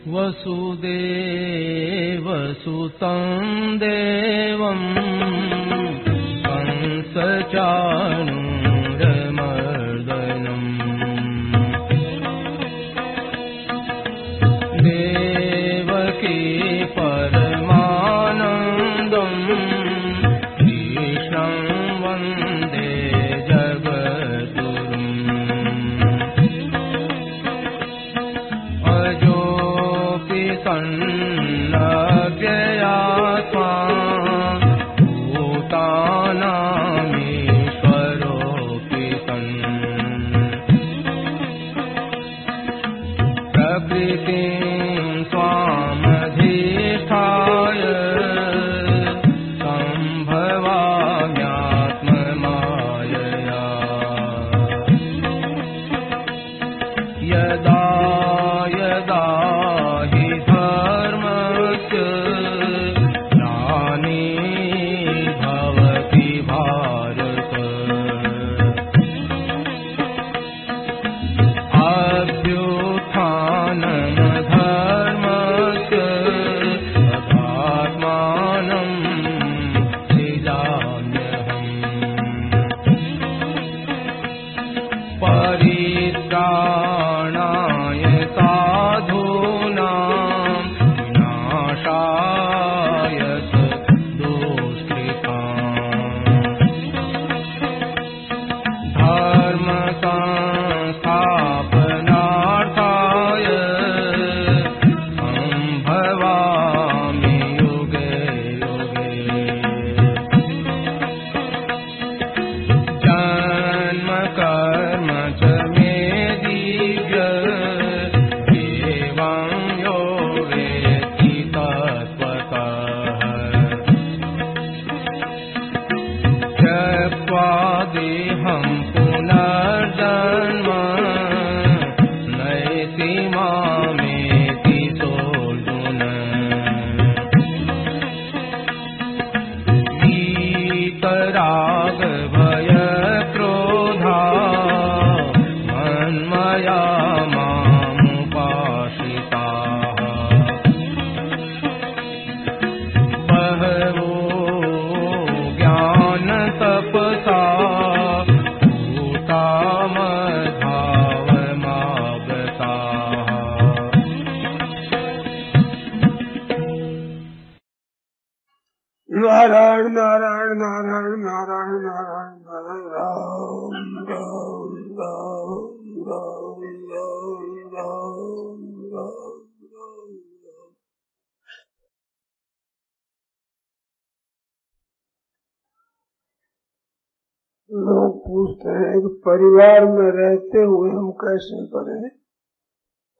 वसुदेवसुतं देवं कंसचाणूरमर्दनम् देवकी परमानन्दं कृष्णं वन्दे जगद्गुरुम् सन्नव्ययात्मा भूतानामीश्वरोऽपि सन् प्रकृतिं स्वामधिष्ठाय सम्भवाम्यात्ममायया यदा यदा हि धर्मस्य ग्लानिर्भवति भारत अभ्युत्थानमधर्मस्य तदात्मानं सृजाम्यहम् परित्राणाय साधूनां विनाशाय दुष्कृताम् धर्म संस्थापनार्थाय सम्भवामि युगे युगे जन्म कर्म च मे दिव्य एवं यो वेत्ति तत्त्वतः त्यक्त्वा देहं पुनर्जन्म नैति मामेति सोऽर्जुन वीतराग भय क्रोधा मन्मया मामुपाश्रिताः बहवो ज्ञानतपसा भूता मद्भावमागताः नारायण नारायण नारायण नारायण नारायण नारायण राम राम राम राम राम राम राम राम। लोग पूछते हैं कि परिवार में रहते हुए हम कैसे करें।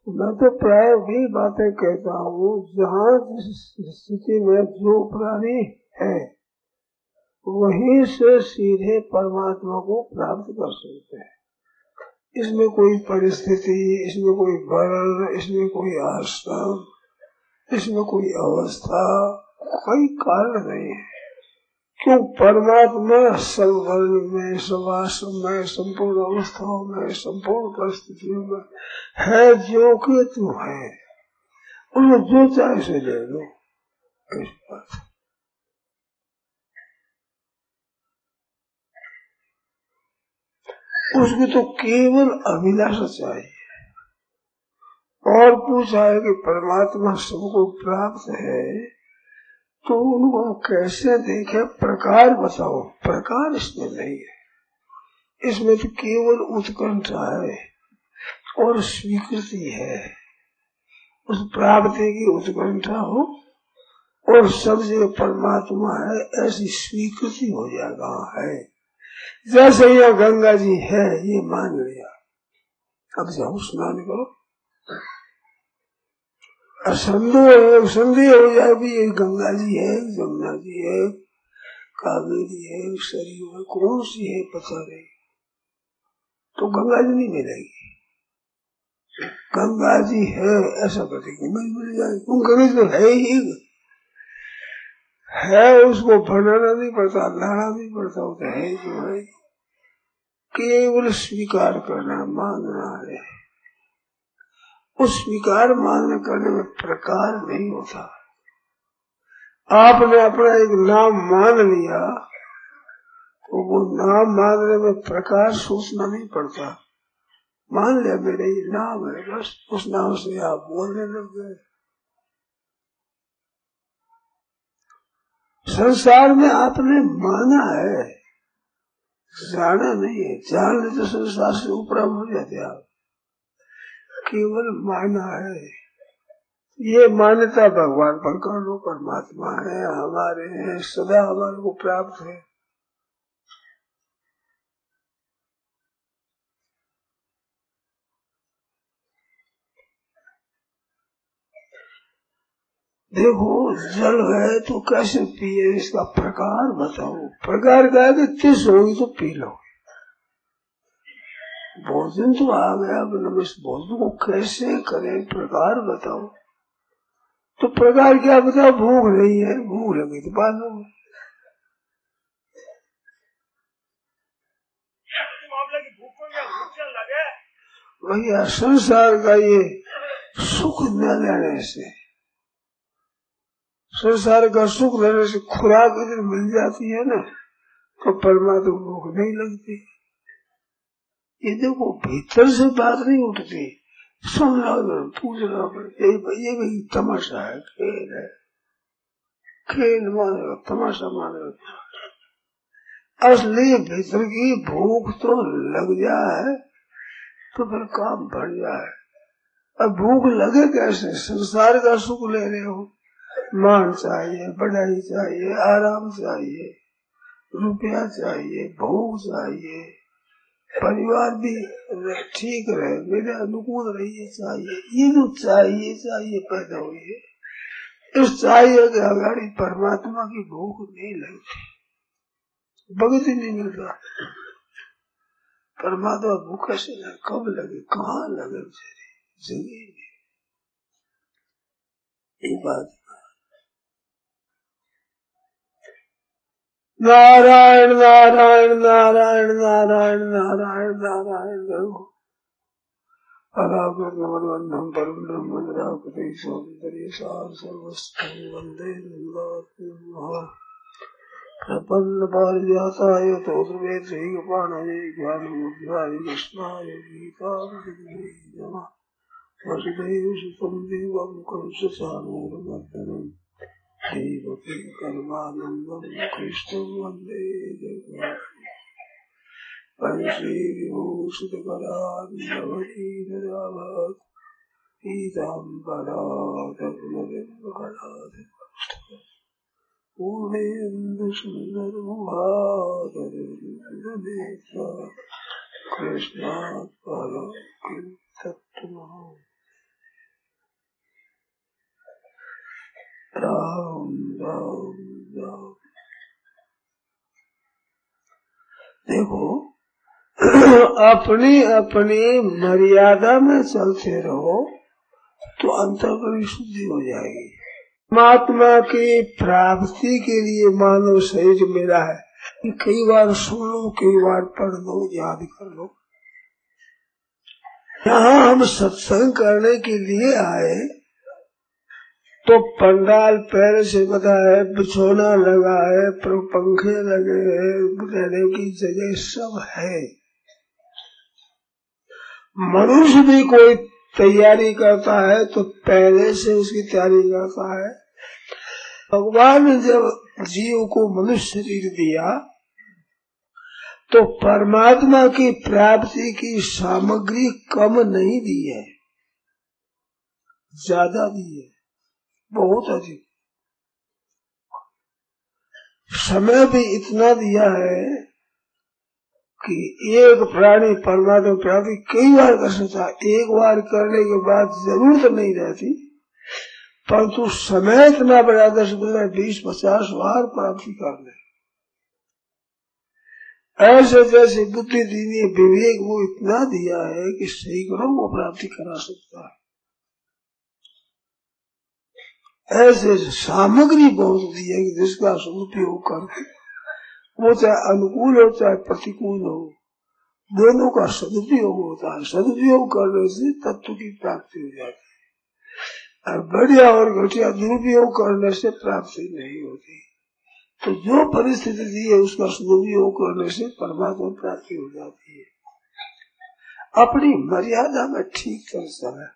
मैं तो प्राय भी बातें कहता हूँ, जहाँ जिस स्थिति में जो प्राणी है वहीं से सीधे परमात्मा को प्राप्त कर सकते हैं। इसमें कोई परिस्थिति, इसमें कोई वर्ण, इसमें कोई आश्रम, इसमें कोई अवस्था, कोई कारण नहीं है। क्यों? परमात्मा सब वर्ण में, सब आश्रम में, संपूर्ण अवस्थाओं में, संपूर्ण परिस्थितियों में है जो कि तू है। उन्हें जो चाहे से ले लो। उसकी तो केवल अभिलाषा चाहिए। और पूछा है कि परमात्मा सबको प्राप्त है तो उनको कैसे देखे, प्रकार बताओ। प्रकार इसमें नहीं है, इसमें तो केवल उत्कंठा है और स्वीकृति है। उस प्राप्ति की उत्कंठा हो और सब जगह परमात्मा है ऐसी स्वीकृति हो जाएगा। है जैसे यह गंगा जी है ये मान लिया, अब जाओ स्नान करो। संदेह हो जाए भी ये गंगा जी है, जमुना जी है, कावेरी है, सरयू है, कौन सी है पता नहीं, तो गंगा जी नहीं मिलेगी। गंगा जी है ऐसा करेगी मिल जाएगी, गंगा तो है ही है, उसको बनाना नहीं पड़ता, लाना नहीं पड़ता, वो तो है जो है, केवल स्वीकार करना मानना है। उस स्वीकार मानने करने में प्रकार नहीं होता। आपने अपना एक नाम मान लिया तो वो नाम मानने में प्रकार सोचना नहीं पड़ता। मान लिया मेरा ये नाम है, बस उस नाम से आप बोलने लग गए। संसार में आपने माना है, जाना नहीं है। जान ले तो संसार से ऊपर हो जाते आप, केवल माना है। ये मान्यता भगवान पर कर लो, परमात्मा है, हमारे हैं, सदा हमारे को प्राप्त है। देखो जल है तो कैसे पिए, इसका प्रकार बताओ। प्रकार का है कि तिस होगी तो पी लो। भोजन तो आ गया, अब इस भोजन को कैसे करें, प्रकार बताओ। तो प्रकार क्या बताओ, भूख नहीं है, भूख लगी तो पा लो। भैया संसार का ये सुख न लेने से, संसार का सुख लेने से खुराक अगर मिल जाती है ना तो परमात्मा को भूख नहीं लगती। ये देखो भीतर से बात नहीं उठती, सुन लो पूछ लो, ये भी तमाशा है, खेल है, खेल मानो तमाशा मानो। असली भीतर की भूख तो लग जाए तो फिर काम बढ़ जाए। अब भूख लगे कैसे, संसार का सुख ले रहे हो, मान चाहिए, बढ़ाई चाहिए, आराम चाहिए, रुपया चाहिए, भोग चाहिए, परिवार भी ठीक रहे, मेरे अनुकूल रहिए चाहिए, ये जो चाहिए पैदा हुई है। इस चाहिए के अगाड़ी परमात्मा की भूख नहीं लगती, भगत ही नहीं मिलता। परमात्मा भूख कैसे लगे, कब लगे, कहाँ लगे, जिंदगी में ये बात। नारायण नारायण नारायण नारायण नारायण नारायण करो। अरागम परम ब्रह्म निराकृति सौंदर्य सार सर्वस्व वंदे प्रपन्न पारिजाताय तोत्रवेद श्रीगोपाणाय ज्ञानमुद्राय कृष्णाय गीतामृतये नमः। वसुदेव सुतं देवं कंसचाणूरमर्दनम् देवकी परमानन्दं कृष्णं वन्दे जगद्गुरुम्। पंचीभूषितकराभवतीरजाभत् पीताम्बराधर्मबिम्बफलाधि पूर्णेन्दुसुन्दरमुखादरविन्दनेत्रा कृष्णात् परं किं तत्त्वमः। राम राम राम। देखो अपनी अपनी मर्यादा में चलते रहो तो अंतर्करण शुद्धि हो जाएगी। परमात्मा की प्राप्ति के लिए मानव शरीर मिला है, कई बार सुन लो, कई बार पढ़ लो, याद कर लो। यहाँ हम सत्संग करने के लिए आए तो पंडाल पहले से पता है, बिछोना लगा है, पंखे लगे हैं, रहने की जगह सब है। मनुष्य भी कोई तैयारी करता है तो पहले से उसकी तैयारी करता है। भगवान ने जब जीव को मनुष्य शरीर दिया तो परमात्मा की प्राप्ति की सामग्री कम नहीं दी है, ज्यादा दी है, बहुत अधिक। समय भी इतना दिया है कि एक प्राणी परमात्मा प्राप्ति कई बार कर सकता है। एक बार करने के बाद जरूरत नहीं रहती, परंतु समय इतना बड़ा 10, 15, 20, 50 बार प्राप्ति कर ले। ऐसे जैसे बुद्धि दीनी विवेक वो इतना दिया है कि सैकड़ों को प्राप्ति करा सकता है। ऐसे सामग्री बहुत दी है कि जिसका सदुपयोग करके वो चाहे अनुकूल हो चाहे प्रतिकूल हो, दोनों का सदुपयोग होता है। सदुपयोग करने से तत्व की प्राप्ति हो जाती है और बढ़िया और घटिया दुरुपयोग करने से प्राप्ति नहीं होती। तो जो परिस्थिति दी है उसका सदुपयोग करने से परमात्मा प्राप्ति हो जाती है। अपनी मर्यादा में ठीक तरह से है।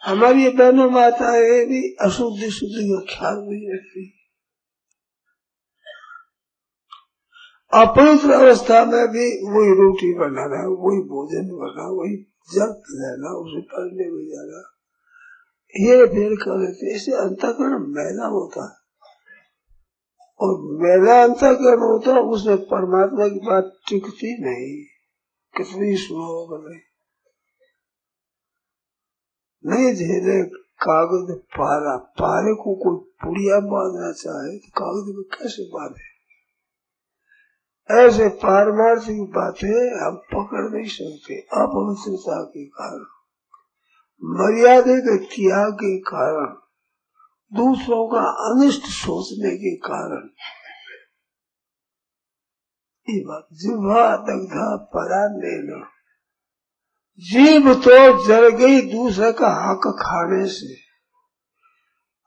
हमारी बहनों माताएं भी अशुद्धि शुद्धि का ख्याल नहीं रखती। अपवित्र अवस्था में भी वही रोटी बनाना, वही भोजन करना, वही जल लेना, उसे पढ़ने में जाना, ये फिर कर लेते। इससे अंतःकरण मैला होता है और मैला अंतःकरण होता है, उसमें परमात्मा की बात टिकती नहीं। कितनी सुनो बोले नहीं झेले कागज पारा, पारे को कोई पुड़िया बांधना चाहे तो कागज में कैसे बांधे। ऐसे पारमार्थिक बातें हम पकड़ नहीं सकते। अपवित्रता के कारण, मर्यादा के त्याग के कारण, दूसरों का अनिष्ट सोचने के कारण, ये बात जिह्वा दग्धा परान्नेन, जीभ तो जल गई दूसरे का हक खाने से,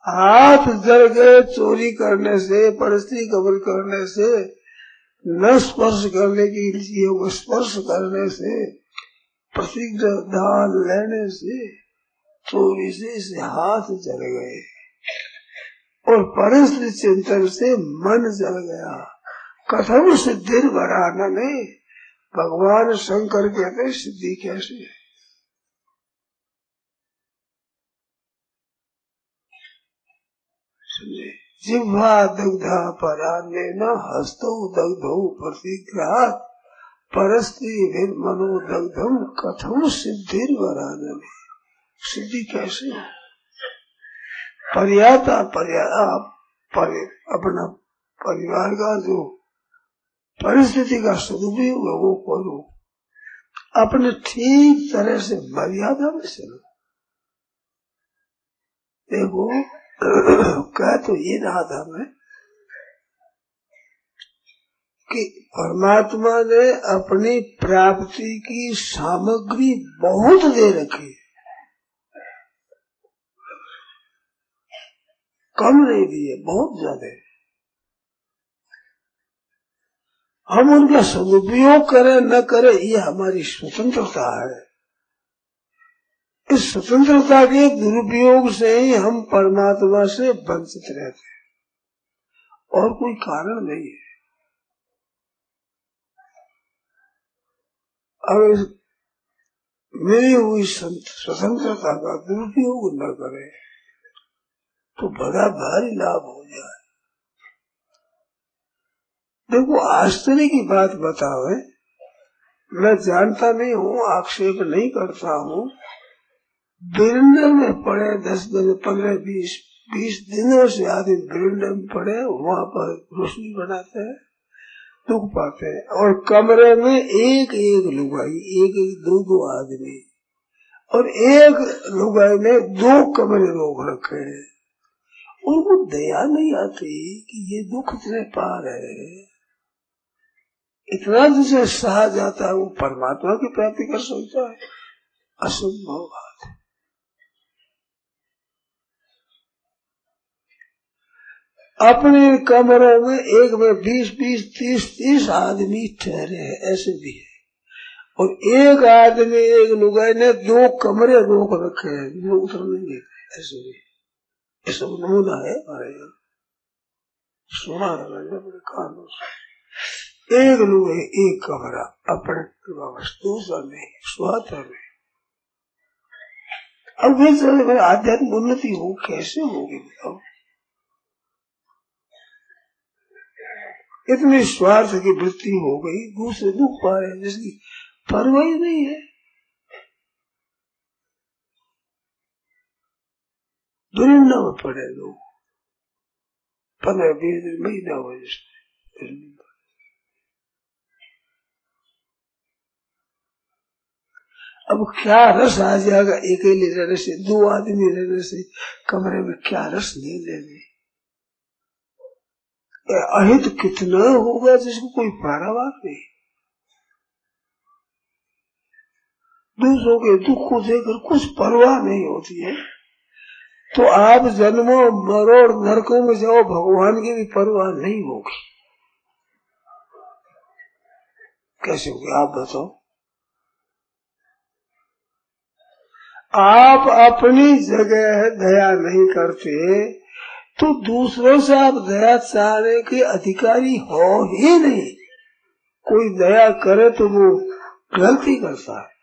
हाथ जल गए चोरी करने से, परस्त्री कबूल करने से, न स्पर्श करने की लिए स्पर्श करने से, प्रतिज्ञा दान लेने से, चोरी से हाथ जल गए और परस्त्री चिंतन से मन जल गया। कथम सिद्धि वराना नहीं, भगवान शंकर कहते सिद्धि कैसे है। जिह्वा दग्धा परान्नेन हस्तौ दग्धौ प्रतिग्रहात् परस्त्री मनो दग्धम कथम सिद्धि वराना। सिद्धि कैसे है। पर्याता अपना परिवार का जो परिस्थिति का सदुपयोग है वो करो, अपने ठीक तरह से मर्यादा में चलो। देखो कह तो ये रहा था मैं कि परमात्मा ने अपनी प्राप्ति की सामग्री बहुत दे रखी, कम नहीं दी है, बहुत ज्यादा। हम उनका सदुपयोग करें न करें ये हमारी स्वतंत्रता है। इस स्वतंत्रता के दुरुपयोग से ही हम परमात्मा से वंचित रहते हैं और कोई कारण नहीं है। अगर मिली हुई स्वतंत्रता का दुरुपयोग न करें तो बड़ा भारी लाभ हो जाए। देखो आश्चर्य की बात बताओ, मैं जानता नहीं हूँ, आक्षेप नहीं करता हूँ। वृंदावन में पड़े 10 दिन 15 20 दिनों से आदमी वृंदावन में पड़े, वहाँ पर रसोई बनाते हैं, दुख पाते हैं और कमरे में एक लुगाई, एक दो आदमी, और एक लुगाई ने 2 कमरे रोक रखे हैं। उनको दया नहीं आती कि ये दुख इतने पार है, इतना जिसे सहा जाता है वो परमात्मा की प्राप्ति कर सकता है। असंभव बात है। अपने कमरों में एक में 20 30 आदमी ठहरे हैं, ऐसे भी है, और एक आदमी एक लुगाई ने 2 कमरे रोक रखे हैं, वो उतर नहीं देते, ऐसे भी। ये सब नमूना है हमारे यहाँ, सुना है मैंने अपने कानों से। एक लुगाई एक कमरा अपने दूसरा नहीं, स्वाता नहीं। अब वे आध्यात्मिक उन्नति हो कैसे होगी बताओ। इतनी स्वार्थ की वृत्ति हो गई, दूसरे दुख पा रहे जिसकी परवाह नहीं है। दुनिया में पड़े लोग 15-20 दिन महीना हो जिसमें, अब क्या रस आ जाएगा अकेले रहने से, दो आदमी रहने से कमरे में क्या रस नहीं लेंगे। अहित कितना होगा जिसको कोई परवाह नहीं। दूसरों के दुख को देखकर कुछ परवाह नहीं होती है, तो आप जन्मों मरोड़ नरकों में जाओ, भगवान की भी परवाह नहीं होगी। कैसे होगी आप बताओ। आप अपनी जगह दया नहीं करते तो दूसरों से आप दया चाहने के अधिकारी हो ही नहीं। कोई दया करे तो वो गलती करता है।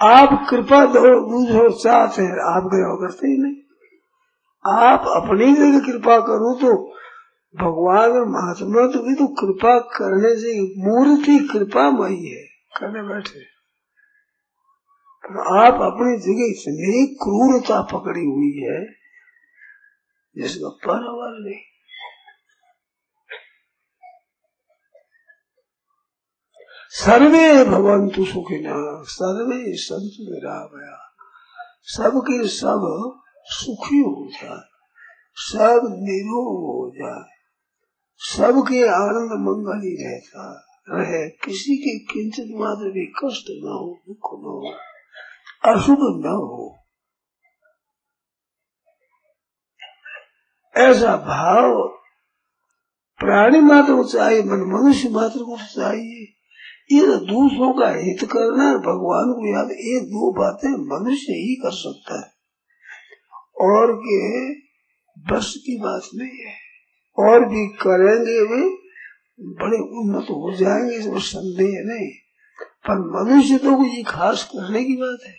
आप कृपा दूसरों चाहते हैं, आप कृपा करते ही नहीं। आप अपनी जगह कृपा करो तो भगवान और महात्मा तो भी तो कृपा करने से मूर्ति कृपामयी है, करने बैठे। पर आप अपनी जगह इतनी क्रूरता पकड़ी हुई है जिसका परवाह नहीं। सर्वे भवन्तु सुखिनः, सर्वे सन्तु निरामया। सबके सब सुखी हो जाए, सब निरोग हो जाए, सबके आनंद मंगल ही रहता रहे, किसी के किंचित मात्र भी कष्ट न हो, दुख न हो, अशुभ न हो, ऐसा भाव प्राणी मात्र को चाहिए, मनुष्य मात्र को चाहिए। ये दूसरों का हित करना, भगवान को याद, ये दो बातें मनुष्य ही कर सकता है और के बस की बात नहीं है। और भी करेंगे वे बड़े उन्नत हो जाएंगे, इसमें संदेह नहीं, पर मनुष्य तो ये खास करने की बात है।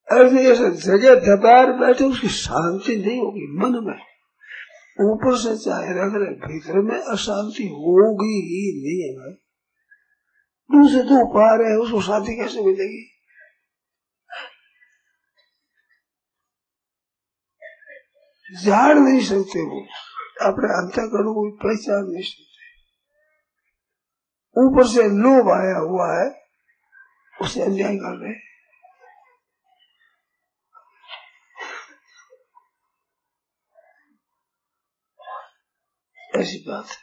ऐसे ऐसे जगह दबार बैठे उसकी शांति नहीं होगी मन में, ऊपर से चाहे रख रहे भीतर में अशांति होगी ही नहीं है। दूसरे तो पा रहे उसको शांति कैसे मिलेगी। जान नहीं सकते, वो अपने अंतःकरण को पहचान नहीं सकते। ऊपर से लोभ आया हुआ है, उसे अन्याय कर रहे। ऐसी बात है।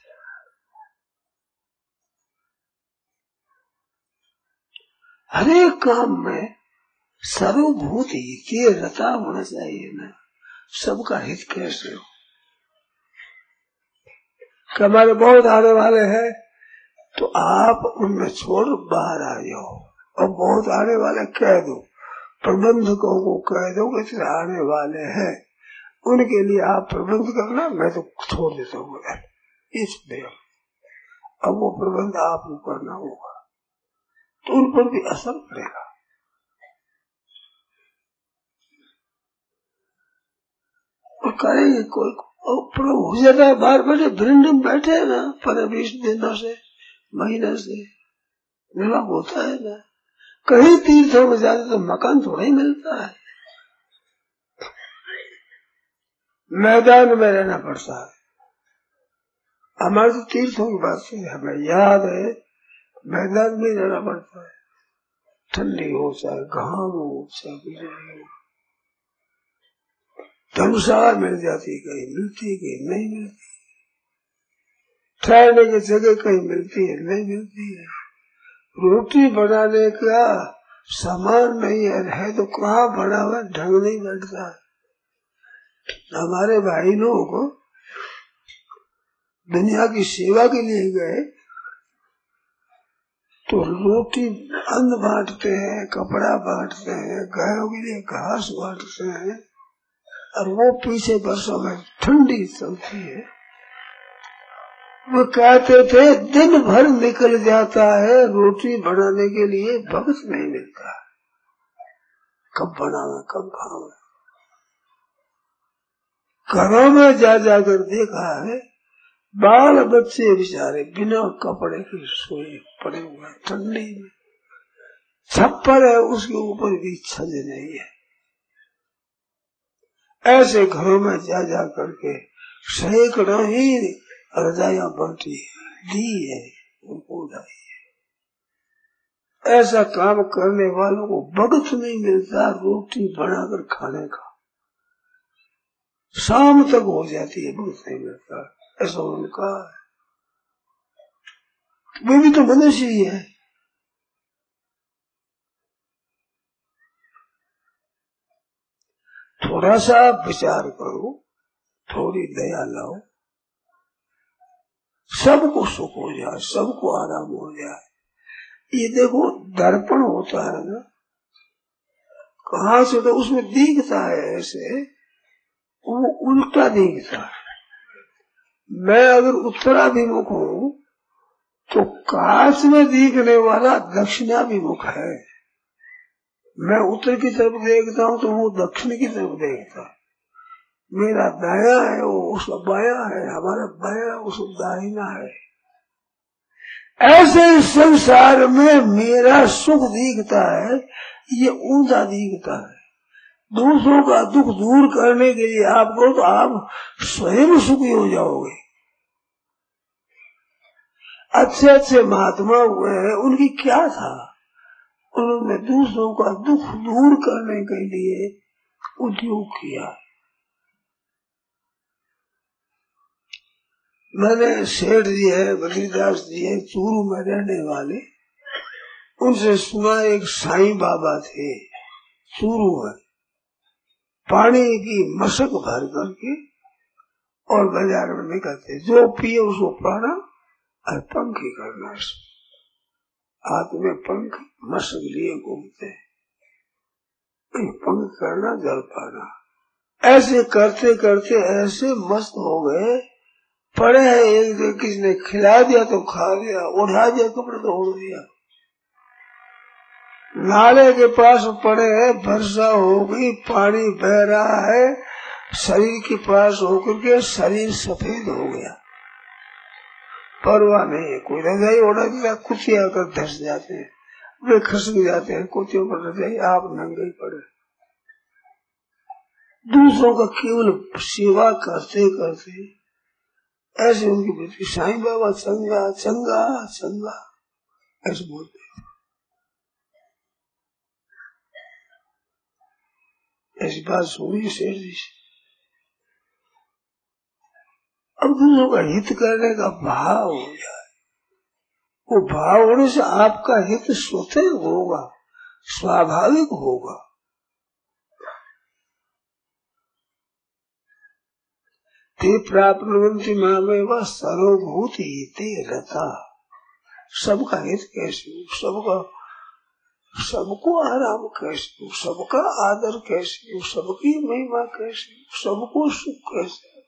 हरेक काम में सर्वभूत हित रता होना चाहिए ना, सबका हित कैसे हो। हमारे बहुत आने वाले हैं तो आप उनमें छोड़ बाहर आ जाओ, और बहुत आने वाले कह दो, प्रबंधकों को कह दो कि आने वाले हैं, उनके लिए आप प्रबंध करना, मैं तो छोड़ देता हूँ। इसलिए अब वो प्रबंध आपको करना होगा, तो उन पर भी असर पड़ेगा। और करेंगे कोई प्रभु हो जाता है, बाहर बैठे वृंदावन में बैठे है ना, 15-20 दिनों से, महीने से विवाह होता है ना। कहीं तीर्थों में जाते तो मकान थोड़ा ही मिलता है, मैदान में रहना पड़ता है। हमारे तो तीर्थों की बात से हमें याद है, मैदान में रहना पड़ता है, ठंडी हो चाहे घाम हो चाहे बिजली हो। धर्मशाला मिल जाती, कहीं मिलती, कहीं नहीं मिलती। ठहरने की जगह कहीं मिलती है, नहीं मिलती है। रोटी बनाने का सामान नहीं है तो कहाँ बना हुआ ढंग नहीं बैठता है। हमारे भाई लोग दुनिया की सेवा के लिए गए तो रोटी अन्न बांटते हैं, कपड़ा बांटते हैं, गायों के लिए घास बांटते हैं, और वो पीछे बरसों में ठंडी चलती है। वो कहते थे दिन भर निकल जाता है रोटी बनाने के लिए, वक्त नहीं मिलता, कब बनावे कब खावे। घरों में जा जाकर देखा है, बाल बच्चे बेचारे बिना कपड़े के सोए पड़े हुए ठंडी में, छप्पर है उसके ऊपर भी छज नहीं है। ऐसे घरों में जा जा करके सैकड़ों ही रजाइयां बंटी दी है, उनको उड़ाई है। ऐसा काम करने वालों को वक्त नहीं मिलता रोटी बनाकर खाने का, शाम तक हो जाती है, वक्त नहीं मिलता, ऐसा उनका है। वे भी तो मनुष्य ही है। थोड़ा सा विचार करो, थोड़ी दया लाओ, सबको सुख हो जाए, सबको आराम हो जाए। ये देखो दर्पण होता है ना, कहाँ से तो उसमें दिखता है ऐसे, वो उल्टा दिखता है। मैं अगर उत्तराभिमुख हूँ तो काश में दिखने वाला दक्षिणाभिमुख है। मैं उत्तर की तरफ देखता हूँ तो वो दक्षिण की तरफ देखता है। मेरा दाया है वो उसका बाया है, हमारा बाया उसका दाहिना है। ऐसे संसार में मेरा सुख दिखता है, ये ऊंधा दिखता है। दूसरों का दुख दूर करने के लिए आप करो तो आप स्वयं सुखी हो जाओगे। अच्छे अच्छे महात्मा हुए हैं, उनकी क्या था, उन्होंने दूसरों का दुख दूर करने के लिए उद्योग किया। मैंने सेठ जी है, बद्रीदास जी है, चूरू में रहने वाले, उनसे सुना एक साईं बाबा थे चूरू में, पानी की मशक भर करके और बाजार में निकलते, जो पिए उसको पाना और पंख ही करना, हाथ में पंख मशक लिए घूमते, पंख करना जल पाना। ऐसे करते करते ऐसे मस्त हो गए, पड़े हैं एक दिन किसी ने खिला दिया तो खा लिया, उठा दिया कपड़े तो ओढ़ दिया। नाले के पास पड़े हैं, वर्षा हो गई, पानी बह रहा है, शरीर के पास होकर के शरीर सफेद हो गया, परवाह नहीं है, कोई रजाई ओढ़ा दिया, कुत्ते आकर धस जाते हैं, वे खसक जाते हैं, कुत्तियों पर रजाई, आप नंगे पड़े। दूसरों का केवल सेवा करते करते ऐसे उनकी बेटी साईं बाबा चंगा चंगा चंगा ऐसे बोलते। ऐसी बात सुनी शेर जी से। अब दूसरों का हित करने का भाव हो जाए, वो भाव होने से आपका हित स्वतः होगा, स्वाभाविक होगा। ते प्राप्नुवन्ति मामेव सर्वभूति हिते रता। सबका हित कैसे हो, सबको आराम कैसे हो, सबका आदर कैसे हो, सबकी महिमा कैसे हो, सबको सुख कैसे हो,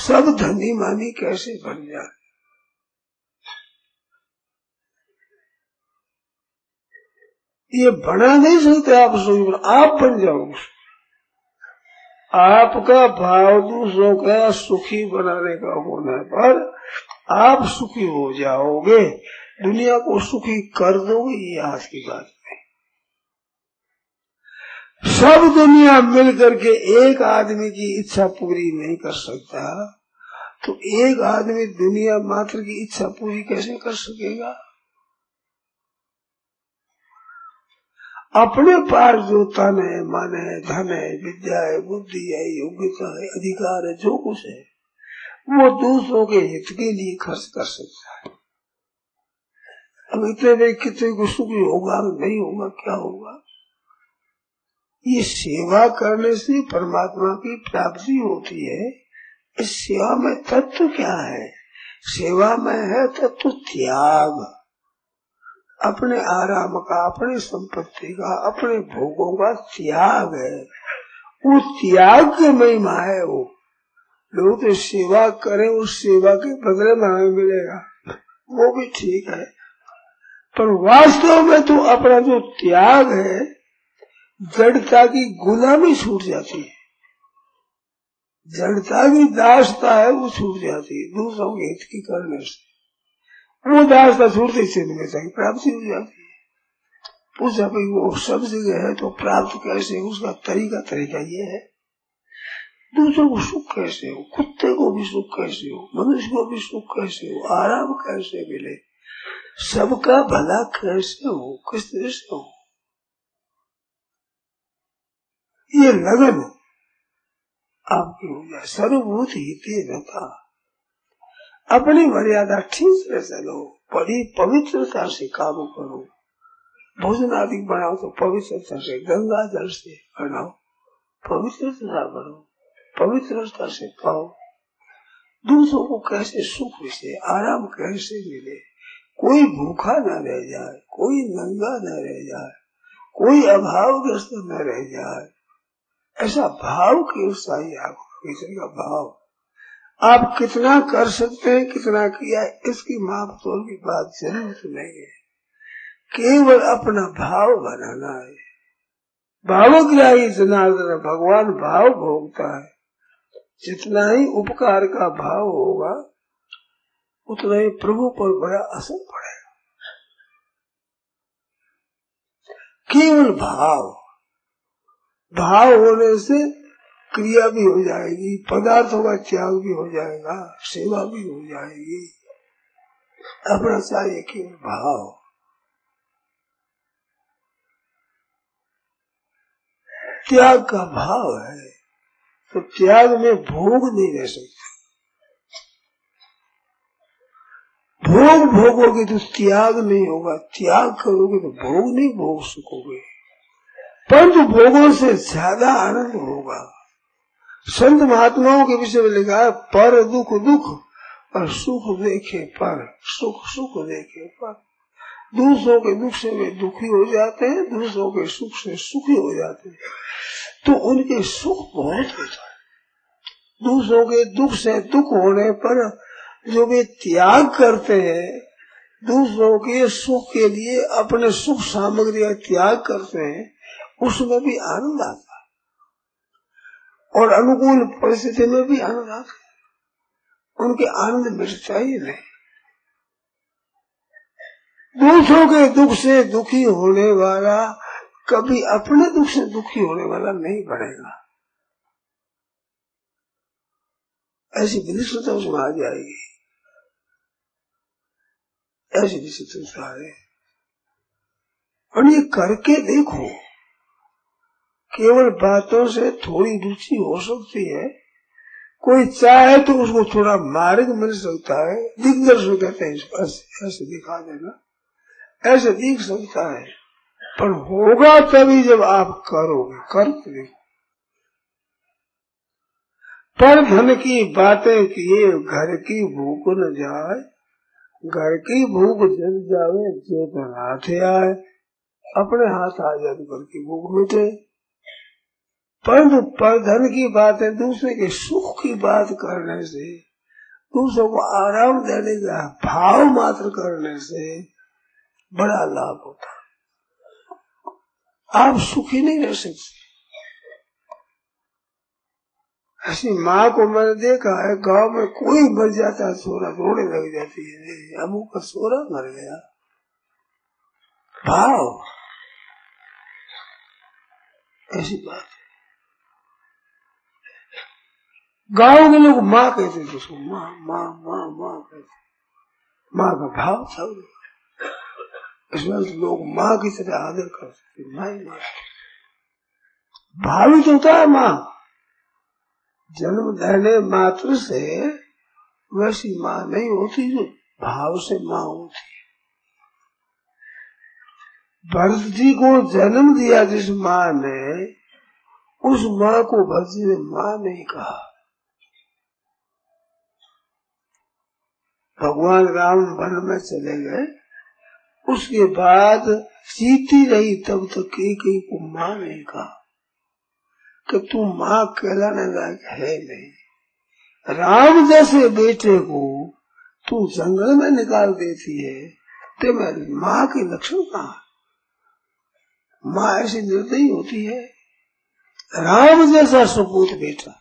सब धनी मानी कैसे बन जाए। ये बना नहीं सकते आप, सुख आप बन जाओ। आपका भाव दूसरों का सुखी बनाने का होने पर आप सुखी हो जाओगे, दुनिया को सुखी कर दोगे, ये आज की बात नहीं। सब दुनिया मिलकर के एक आदमी की इच्छा पूरी नहीं कर सकता, तो एक आदमी दुनिया मात्र की इच्छा पूरी कैसे कर सकेगा। अपने पास जो तन है, मन है, धन है, विद्या है, बुद्धि है, योग्यता है, अधिकार है, जो कुछ है, वो दूसरों के हित के लिए खर्च कर सकता है। अब इतने में कितने को सुख होगा नहीं होगा, क्या होगा। ये सेवा करने से परमात्मा की प्राप्ति होती है। इस सेवा में तत्व क्या है, सेवा में है तत्व त्याग, अपने आराम का, अपनी संपत्ति का, अपने भोगों का त्याग है। वो त्याग की महिमा है। वो लोग तो सेवा करें, उस सेवा के बदले में हमें मिलेगा, वो भी ठीक है, पर वास्तव में तो अपना जो त्याग है, जड़ता की गुलामी छूट जाती है, जड़ता की दासता है वो छूट जाती है दूसरों के हित की करने से। वो दासता छूटते चिन्ह में प्राप्ति हो जाती है। पूछा भाई वो सब जगह है तो प्राप्त कैसे, उसका तरीका ये है, दूसरों को सुख कैसे हो, कुत्ते को भी सुख कैसे हो, मनुष्य को भी सुख कैसे हो, आराम कैसे मिले, सबका भला कैसे हो, किस तरह से हो, ये लगन आपकी हो जाए। सर्वभूत हिते रता, अपनी मर्यादा ठीक से चलो, बड़ी पवित्रता से काम करो। भोजन आदि बनाओ तो पवित्रता से, गंगा जल से बनाओ, पवित्रता करो, पवित्रता से पाओ। दूसरों को कैसे सुख से आराम कैसे मिले, कोई भूखा न रह जाए, कोई नंगा न रह जाए, कोई अभावग्रस्त न रह जाए, ऐसा भाव की चाहिए आपको। इसका भाव आप कितना कर सकते हैं, कितना किया, इसकी माप तोल की बात जरूरत नहीं है। केवल अपना भाव बनाना है। भावग्राही जनार्दन, भगवान भाव भोगता है। जितना ही उपकार का भाव होगा उतना ही प्रभु पर बड़ा असर पड़ेगा। केवल भाव, भाव होने से क्रिया भी हो जाएगी, पदार्थों का त्याग भी हो जाएगा, सेवा भी हो जाएगी। अपना चाहिए केवल भाव। त्याग का भाव है तो त्याग में भोग नहीं रह सकता। भोग भोगोगे तो त्याग नहीं होगा, त्याग करोगे तो भोग नहीं भोग सकोगे। परंतु भोगों से ज्यादा आनंद होगा। संत महात्माओं के विषय में लिखा है, पर दुख दुख और सुख देखे पर, सुख सुख देखे पर। दूसरों के दुख से वे दुखी हो जाते हैं, दूसरों के सुख से सुखी हो जाते हैं, तो उनके सुख बहुत होता है। दूसरों के दुख से दुख होने पर जो वे त्याग करते हैं, दूसरों के सुख के लिए अपने सुख सामग्री का त्याग करते हैं, उसमें भी आनंद आता है और अनुकूल परिस्थिति में भी आनंद आता है। उनके आनंद मिटता ही नहीं। दूसरों के दुख से दुखी होने वाला कभी अपने दुख से दुखी होने वाला नहीं बनेगा। ऐसी विशिष्टता उसमें आ जाएगी, ऐसी विशिष्टता है। और ये करके देखो, केवल बातों से थोड़ी रुचि हो सकती है। कोई चाहे तो उसको थोड़ा मार्ग मिल सकता है, दिग्दर्शन कहते हैं इसको, ऐसे दिखा देना, ऐसे दिख सकता है, पर होगा तभी जब आप करोगे। करके देखो। पर धन की बातें किए घर की भूख न जाए, घर की भूख जल जावे जो तो हाथ आए। अपने हाथ आ जाए घर की भूख मिटे। परंतु पर धन की बातें, दूसरे के सुख की बात करने से, दूसरों को आराम देने का भाव मात्र करने से बड़ा लाभ होता है। आप सुखी नहीं रह सकते। ऐसी माँ को मैंने देखा है, गांव में कोई मर जाता है, सोरा रोने लग जाती है, अमुक का सोरा मर गया। भाव, ऐसी बात है। गांव के लोग माँ कहते थे उसको, माँ माँ माँ माँ कहते, माँ का भाव था। इसमें तो लोग माँ की तरह आदर करते थे, माँ ही माँ। भावित होता है माँ, जन्म देने मात्र से वैसी माँ नहीं होती जो भाव से माँ होती है। भरत जी को जन्म दिया जिस माँ ने, उस माँ को भरत जी ने माँ नहीं कहा। भगवान राम वन में चले गए, उसके बाद जीती रही तब तक कई को माँ नहीं कहा कि तू माँ कहलाने लायक है नहीं। राम जैसे बेटे को तू जंगल में निकाल देती है, तो मैं माँ के लक्षण कहा? माँ ऐसी निर्दयी होती है? राम जैसा सपूत बेटा,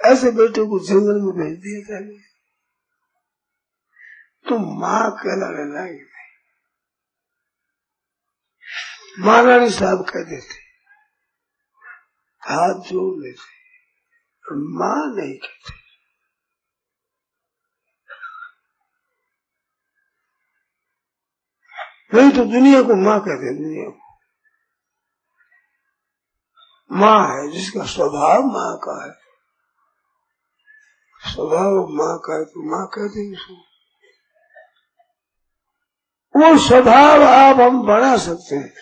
ऐसे बेटे को जंगल में भेज दिया जाए, तो माँ कहलाने लायक नहीं। महारानी साहब कहते थे, हाथ जोड़ लेते, माँ नहीं कहते। नहीं तो दुनिया को माँ कहते, दुनिया को माँ है जिसका स्वभाव माँ का है, स्वभाव माँ का है तो माँ कहते उसको। वो स्वभाव आप हम बना सकते हैं,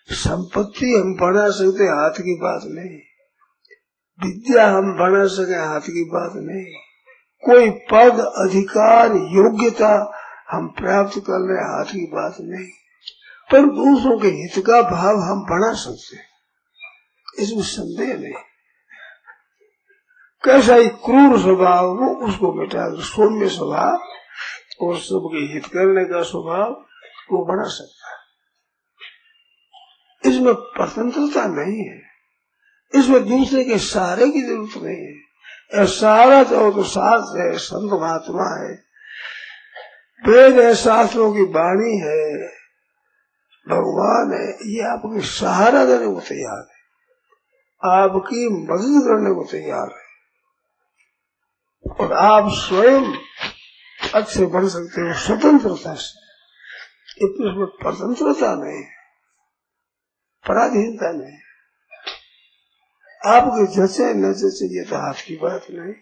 संपत्ति हम बना सकते, हाथ की बात नहीं। विद्या हम बना सके, हाथ की बात नहीं। कोई पद अधिकार योग्यता हम प्राप्त कर ले, हाथ की बात नहीं। पर दूसरों के हित का भाव हम बना सकते हैं, इसमें संदेह नहीं। कैसा ही क्रूर स्वभाव हो उसको मिटा कर सौम्य स्वभाव और सबके हित करने का स्वभाव वो बना सकता है। इसमें स्वतंत्रता नहीं है, इसमें दूसरे के सहारे की जरूरत नहीं है। सहारा चाहो तो शास्त्र है, संत महात्मा है, वेद है, शास्त्रों की वाणी है, भगवान है, ये आपके सहारा देने को तैयार है, आपकी मदद करने को तैयार है। और आप स्वयं अच्छे बन सकते हो स्वतंत्रता से। इतनी उसमें स्वतंत्रता नहीं, पराधीनता नहीं। आपके जैसे न जैसे ये तो हाथ की बात नहीं,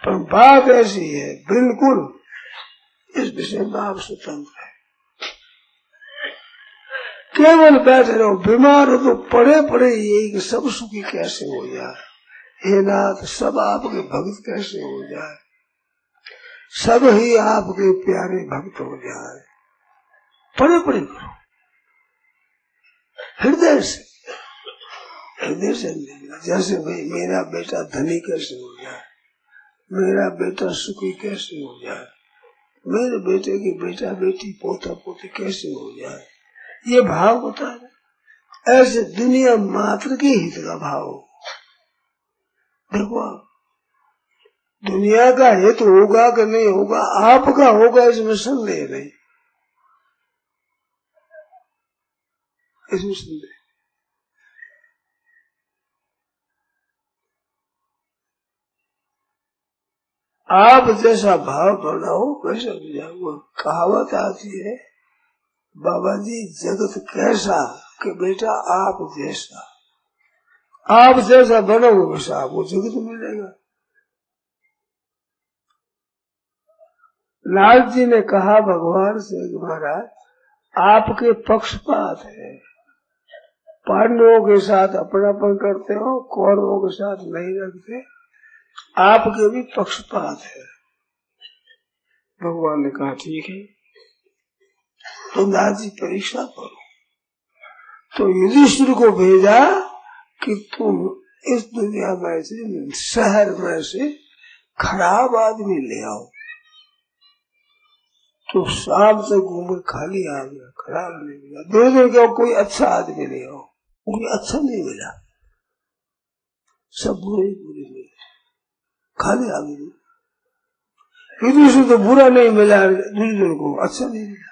पर बात ऐसी है बिल्कुल इस विषय में आप स्वतंत्र है। केवल बैठे रहो, बीमार हो तो पड़े पड़े यही कि सब सुखी कैसे हो जाए, हे नाथ सब आपके भक्त कैसे हो जाए, सब ही आपके प्यारे भक्त हो जाए। पड़े पड़े करो हृदय से, हृदय से नहीं। जैसे भाई मेरा बेटा धनी कैसे हो जाए, मेरा बेटा सुखी कैसे हो जाए, मेरे बेटे की बेटा बेटी पोता पोती कैसे हो जाए, ये भाव होता है। ऐसे दुनिया मात्र के हित का भाव। देखो दुनिया का हित होगा कि नहीं होगा, आपका होगा इसमें संदेह नहीं, इसमें संदेह। आप जैसा भाव बनाओ वैसा भी जाओ। कहावत आती है, बाबा जी जगत कैसा कि बेटा आप जैसा, आप जैसा बनोगे वैसा आपको जगत मिलेगा। लाल जी ने कहा भगवान से, महाराज आपके पक्षपात है, पांडवों के साथ अपनापन करते हो, कौरवों के साथ नहीं रखते, आपके भी पक्षपात है। भगवान ने कहा ठीक है, तो नाथ जी परीक्षा करो। तो युधिष्ठिर को भेजा कि तुम इस दुनिया में से, शहर में से खराब आदमी ले आओ। तो शाम से घूम खाली आ गया, खराब नहीं मिला। दो दिन क्या कोई अच्छा आदमी ले आओ, कोई अच्छा नहीं मिला, सब बुरे ही बुरे मिले, खाली आ गई। युधिष्ठिर तो बुरा नहीं मिला, दुर्योधन को अच्छा नहीं मिला।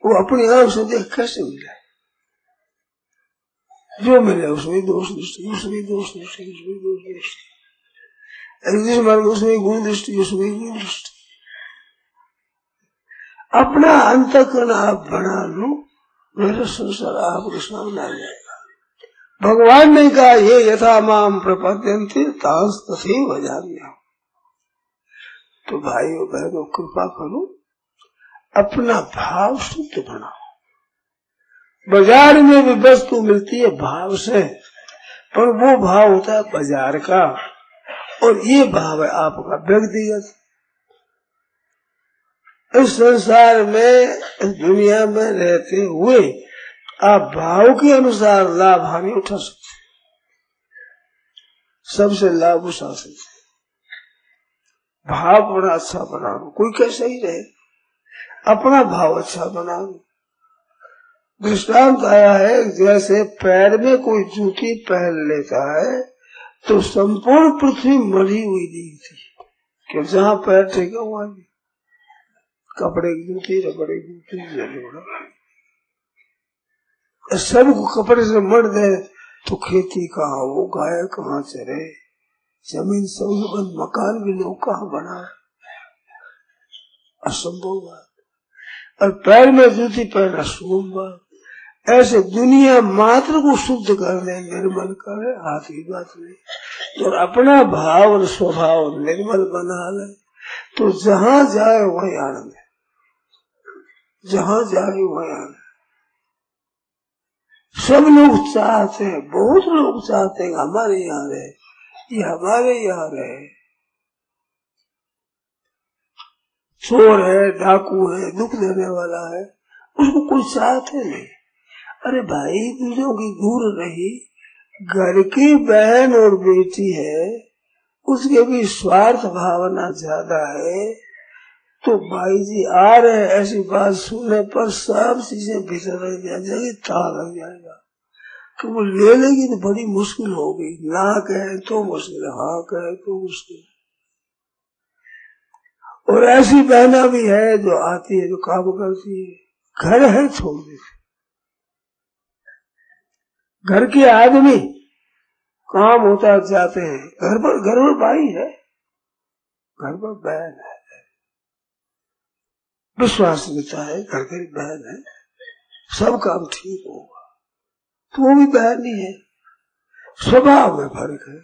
वो अपनी आंख से देख कैसे मिला, जो मिले उसमें दोष दृष्टि, उसमें दोष दृष्टि, उसमें दोष दृष्टि, उसमें गुण दृष्टि, उसमें गुण दृष्टि। अपना अंतःकरण आप बना लो, मेरा संसार आपके सामने आ जाएगा। भगवान ने कहा ये यथा माम प्रपद्यन्ते तांस तथैव भजाम्यहम्। तो भाइयों बहनों कृपा करो, अपना भाव शुद्ध बनाओ। बाजार में भी वस्तु मिलती है भाव से, पर वो भाव होता है बाजार का, और ये भाव है आपका व्यक्तिगत। इस संसार में, इस दुनिया में रहते हुए आप भाव के अनुसार लाभ हानि उठा सकते, सबसे लाभ उठा सकते। भाव बड़ा अच्छा बना लो, कोई कैसा ही रहे, अपना भाव अच्छा बना लो। दृष्टांत आया है, जैसे पैर में कोई जूती पहन लेता है तो संपूर्ण पृथ्वी मरी हुई दिखती, कि जहाँ पैर टेका वहां कपड़े की जूती, रबड़े की जूती, सबको कपड़े से मर दे तो खेती कहाँ हो, गाय कहाँ चरे, जमीन सब बंद, मकान भी लोग कहाँ बनाए, असंभव बात। और पैर में जूती पहनना शुभ बात। ऐसे दुनिया मात्र को शुद्ध करने, निर्मल करे, हाथ की बात नहीं। और अपना भाव और स्वभाव निर्मल बना ले तो जहाँ जाए वही आनंद है, जहाँ जाए वही आनंद। सब लोग चाहते हैं, बहुत लोग चाहते हैं हमारे यहाँ रहे, ये हमारे यहाँ रहे। चोर है, डाकू है, दुख देने वाला है, उसको कोई चाहते नहीं। अरे भाई, दूसरों की दूर रही, घर की बहन और बेटी है, उसके भी स्वार्थ भावना ज्यादा है, तो भाई जी आ रहे, ऐसी बात सुनने पर सब चीजें भीतर रह जाएगी, ताला लग जाएगा। तो वो ले लेगी तो बड़ी मुश्किल होगी, ना कहे तो मुश्किल, हाँ कहे तो मुश्किल। और ऐसी बहना भी है जो आती है, जो काम करती है, घर है छोड़ देती। घर के आदमी काम होता जाते हैं, घर पर भाई है, घर पर बहन है, विश्वास देता है, घर की बहन है, सब काम ठीक होगा, तो वो भी बहन ही है। स्वभाव में फर्क है।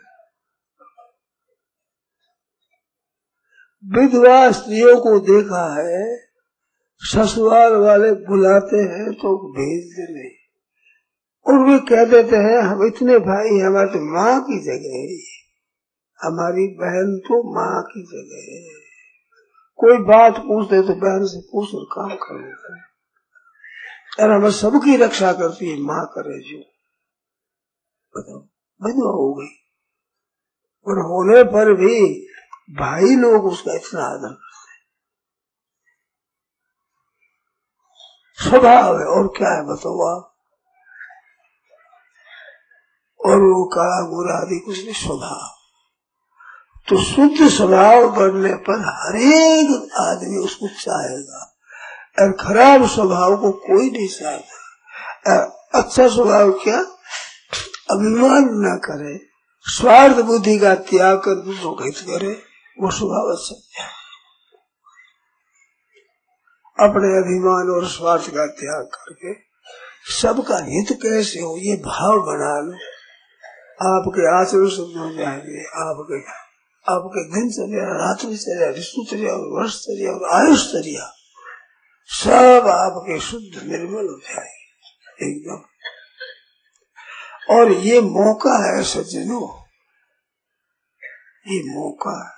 विधवा स्त्रियों को देखा है, ससुराल वाले बुलाते हैं तो भेजते नहीं, और वे कह देते हैं हम इतने भाई, हमारे तो माँ की जगह है, हमारी बहन तो माँ की जगह है। कोई बात पूछते तो बहन से पूछ और काम कर लेते हैं, और हमें सबकी रक्षा करती है, माँ करे जो। बताओ, विधवा हो गई, और होने पर भी भाई लोग उसका इतना आदर करते हैं। स्वभाव है, और क्या है बताओ आप। और वो काला गोरा आदि कुछ नहीं, स्वभाव। तो शुद्ध स्वभाव बनने पर हरेक आदमी उसको चाहेगा, और खराब स्वभाव को कोई नहीं चाहता। अच्छा स्वभाव क्या, अभिमान न करे, स्वार्थ बुद्धि का त्याग कर दूसरों का हित करे, वो स्वभाव अच्छा है। अपने अभिमान और स्वार्थ का त्याग करके सबका हित कैसे हो, ये भाव बना लो, आपके आचरण शुद्ध हो जाएंगे। आपके दिनचर्या, रात्रिचर्या, ऋतुचर्या, वर्षचर्या और आयुषचर्या सब आपके शुद्ध निर्मल हो जाएंगे एकदम। और ये मौका है सज्जनों, ये मौका है।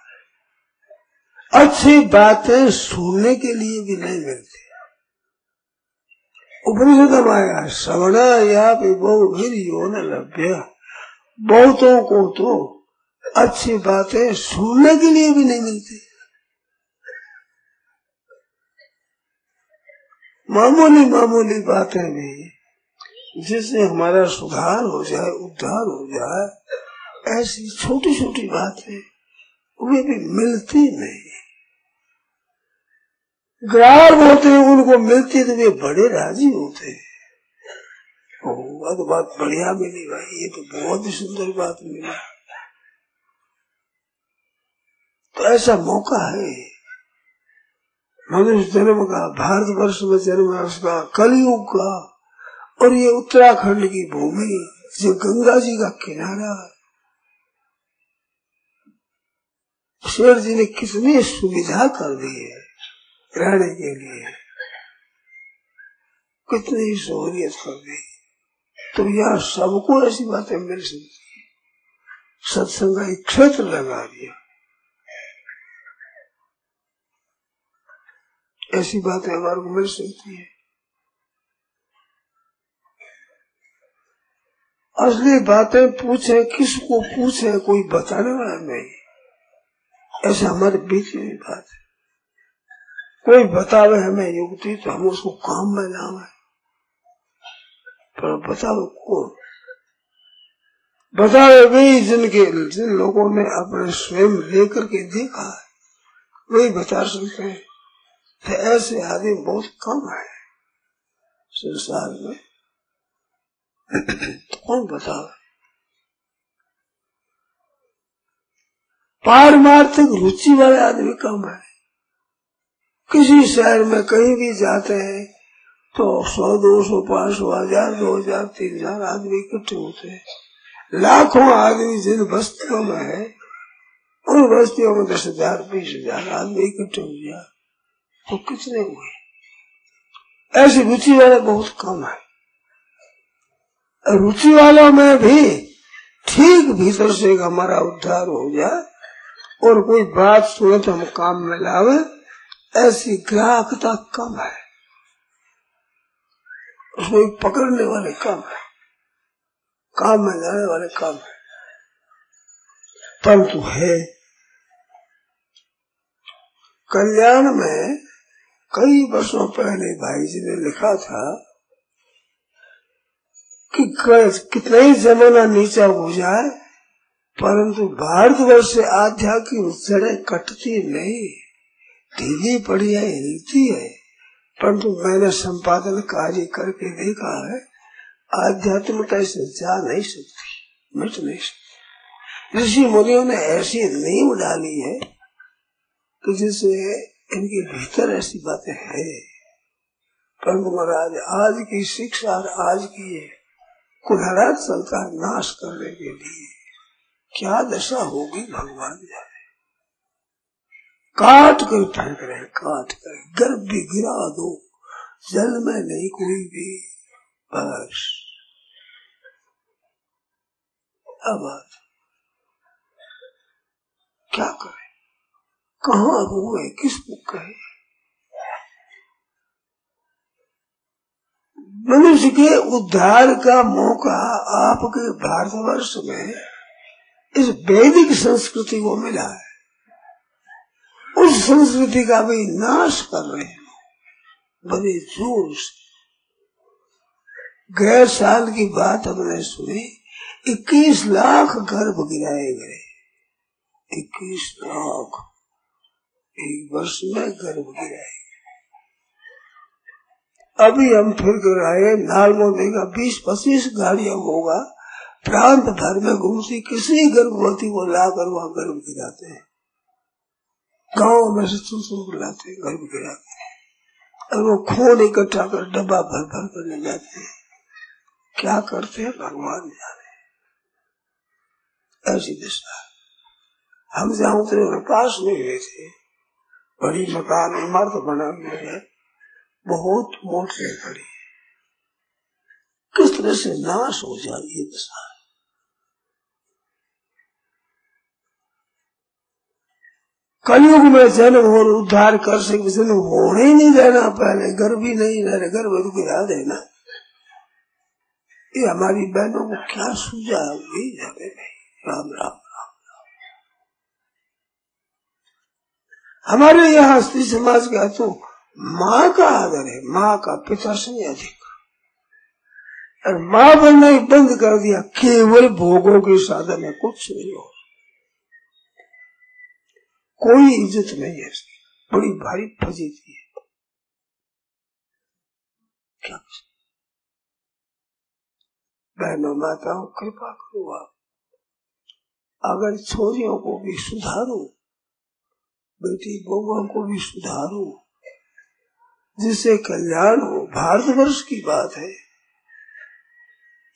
अच्छी बातें सुनने के लिए भी नहीं मिलती। उपनिषद आया श्रवणा या बहु न लभ्य, बहुतों को तो अच्छी बातें सुनने के लिए भी नहीं मिलती। मामूली मामूली बातें भी जिससे हमारा सुधार हो जाए, उद्धार हो जाए, ऐसी छोटी छोटी बातें वे भी मिलती नहीं। ग्राहक होते हैं, उनको मिलती तो वे बड़े राजी होते हैं। तो बात बढ़िया मिली भाई, ये तो बहुत ही सुंदर बात मिली। तो ऐसा मौका है मनुष्य जन्म का, भारतवर्ष में जन्म है उसका, कलयुग का, और ये उत्तराखंड की भूमि जो गंगा जी का किनारा है। शेर जी ने कितनी सुविधा कर दी है रहने के लिए, कितनी सहूलियत कर दी। तो यहाँ सबको ऐसी बातें मिल सकती है। सत्संग का एक क्षेत्र लगा दिया, ऐसी बातें हमारे को मिल सकती है। असली बातें पूछे, किसको पूछे, कोई बताने वाला नहीं। ऐसा हमारे बीच में बात है। कोई बतावे हमें युक्ति तो हम उसको काम में लावे, पर बतावे कौन? बतावे वही जिन लोगों ने अपने स्वयं लेकर के देखा है, वही बता सकते हैं। तो ऐसे आदमी बहुत कम है संसार में। तो कौन बतावे? पारमार्थिक रुचि वाले आदमी कम है। किसी शहर में कहीं भी जाते हैं तो 100, 200, 500, 1000, 2000, 3000 आदमी इकट्ठे होते हैं। लाखों आदमी जिन बस्तियों में है उन बस्तियों में 10,000, 20,000 आदमी इकट्ठे हो जाए तो कितने हुए? ऐसी रुचि वाले बहुत कम है। रुचि वालों में भी ठीक भीतर से हमारा उद्धार हो जाए और कोई बात सुने तो हम काम में लावे, ऐसी ग्राहकता कम है। उसको पकड़ने वाले कम है, काम में लाने वाले कम है। परंतु है कल्याण में कई वर्षों पहले भाई जी ने लिखा था कि कितना ही जमाना नीचा हो जाए परंतु भारतवर्ष से आध्यात्मिक जड़ें कटती नहीं, ढीली पड़ी है, हिलती है। परंतु मैंने संपादन कार्य करके देखा है आध्यात्मिकता से जा नहीं सकती, मिट नहीं सकती। ऋषि मुनियों ने ऐसी नींव डाली है कि जिससे इनके भीतर ऐसी बातें हैं। परंतु महाराज आज की शिक्षा और आज की कुल्हाड़ा चलता है नाश करने के लिए, क्या दशा होगी भगवान जाने। काट कर फेंक रहे, काट कर गर्भ भी गिरा दो, जल में नहीं कोई भी, बस अब क्या करे, कहाँ रोए, किसको कहे। मनुष्य के उद्धार का मौका आपके भारतवर्ष में इस वैदिक संस्कृति को मिला है। उस संस्कृति का भी नाश कर रहे हैं बड़े जोर से। गए साल की बात हमने सुनी, 21 लाख गर्भ गिराए गए। 21 लाख एक वर्ष में गर्भ गिराए। अभी हम फिर कर आए, नाल मोदी का 20-25 गाड़ियां होगा, प्रांत भर में घूमती, किसी गर्भवती को लाकर वहाँ गर्भ गिराते हैं। गाँव में से चुन लाते हैं, गर्भ गिराते हैं और वो खून इकट्ठा कर डब्बा भर भर कर ले जाते हैं। क्या करते हैं भगवान जाने। ऐसी दिशा हम जहाँ उतरे पास में हुए थे, बड़ी मकान इमारत बना हुई है, बहुत मोटे खड़ी, किस तरह से नाश हो जाए ये दशा। कलयुग में जन्म और उद्धार कर सके, जन्म होने ही नहीं देना, पहले गर्भ ही नहीं रह, गर्भ तो गिरा देना। ये हमारी बहनों को क्या सूझा वही जाने। राम राम राम राम। हमारे यहाँ स्त्री समाज का तो माँ का आदर है, माँ का पिता से अधिक। और माँ बनना ही बंद कर दिया, केवल भोगों के साधन है, कुछ नहीं हो, कोई इज्जत नहीं है, बड़ी भारी फजीती है। क्या बहनों माताओं कृपा करो, आप अगर छोरियों को भी सुधारो, बेटी बहुओं को भी सुधारो, जिससे कल्याण हो। भारतवर्ष की बात है,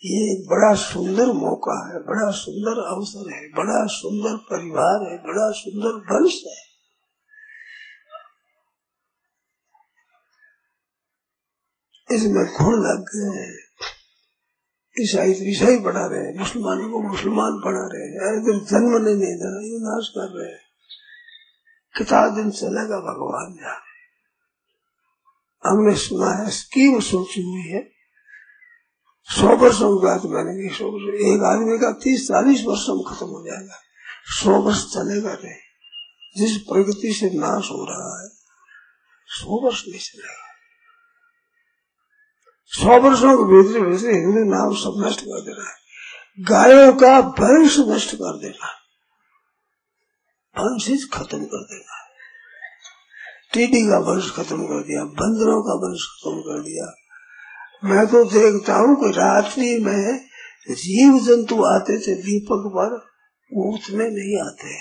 ये एक बड़ा सुंदर मौका है, बड़ा सुंदर अवसर है, बड़ा सुंदर परिवार है, बड़ा सुंदर वंश है। इसमें घुन लग गए, ईसाई तो ईसाई बढ़ा रहे, मुसलमानों को मुसलमान बढ़ा रहे, इधर जन्म नहीं देना, ये नाश कर रहे। कितना दिन चलेगा भगवान जाने। हमने सुना है, स्कीम सोची हुई है, 100 वर्षों की बात मैंने की। 100 वर्ष एक आदमी का 30-40 वर्षों में खत्म हो जाएगा, 100 वर्ष चलेगा नहीं। जिस प्रगति से नाश हो रहा है 100 वर्ष नहीं चलेगा। 100 वर्षों के भीतर हिंदू नाम सब नष्ट कर देना है, गायों का वंश नष्ट कर देना, वंश खत्म कर देना, टीडी का वंश खत्म कर दिया, बंदरों का वंश खत्म कर दिया। मैं तो देखता हूँ कि रात्रि में जीव जंतु आते थे दीपक पर, वो उतने नहीं आते,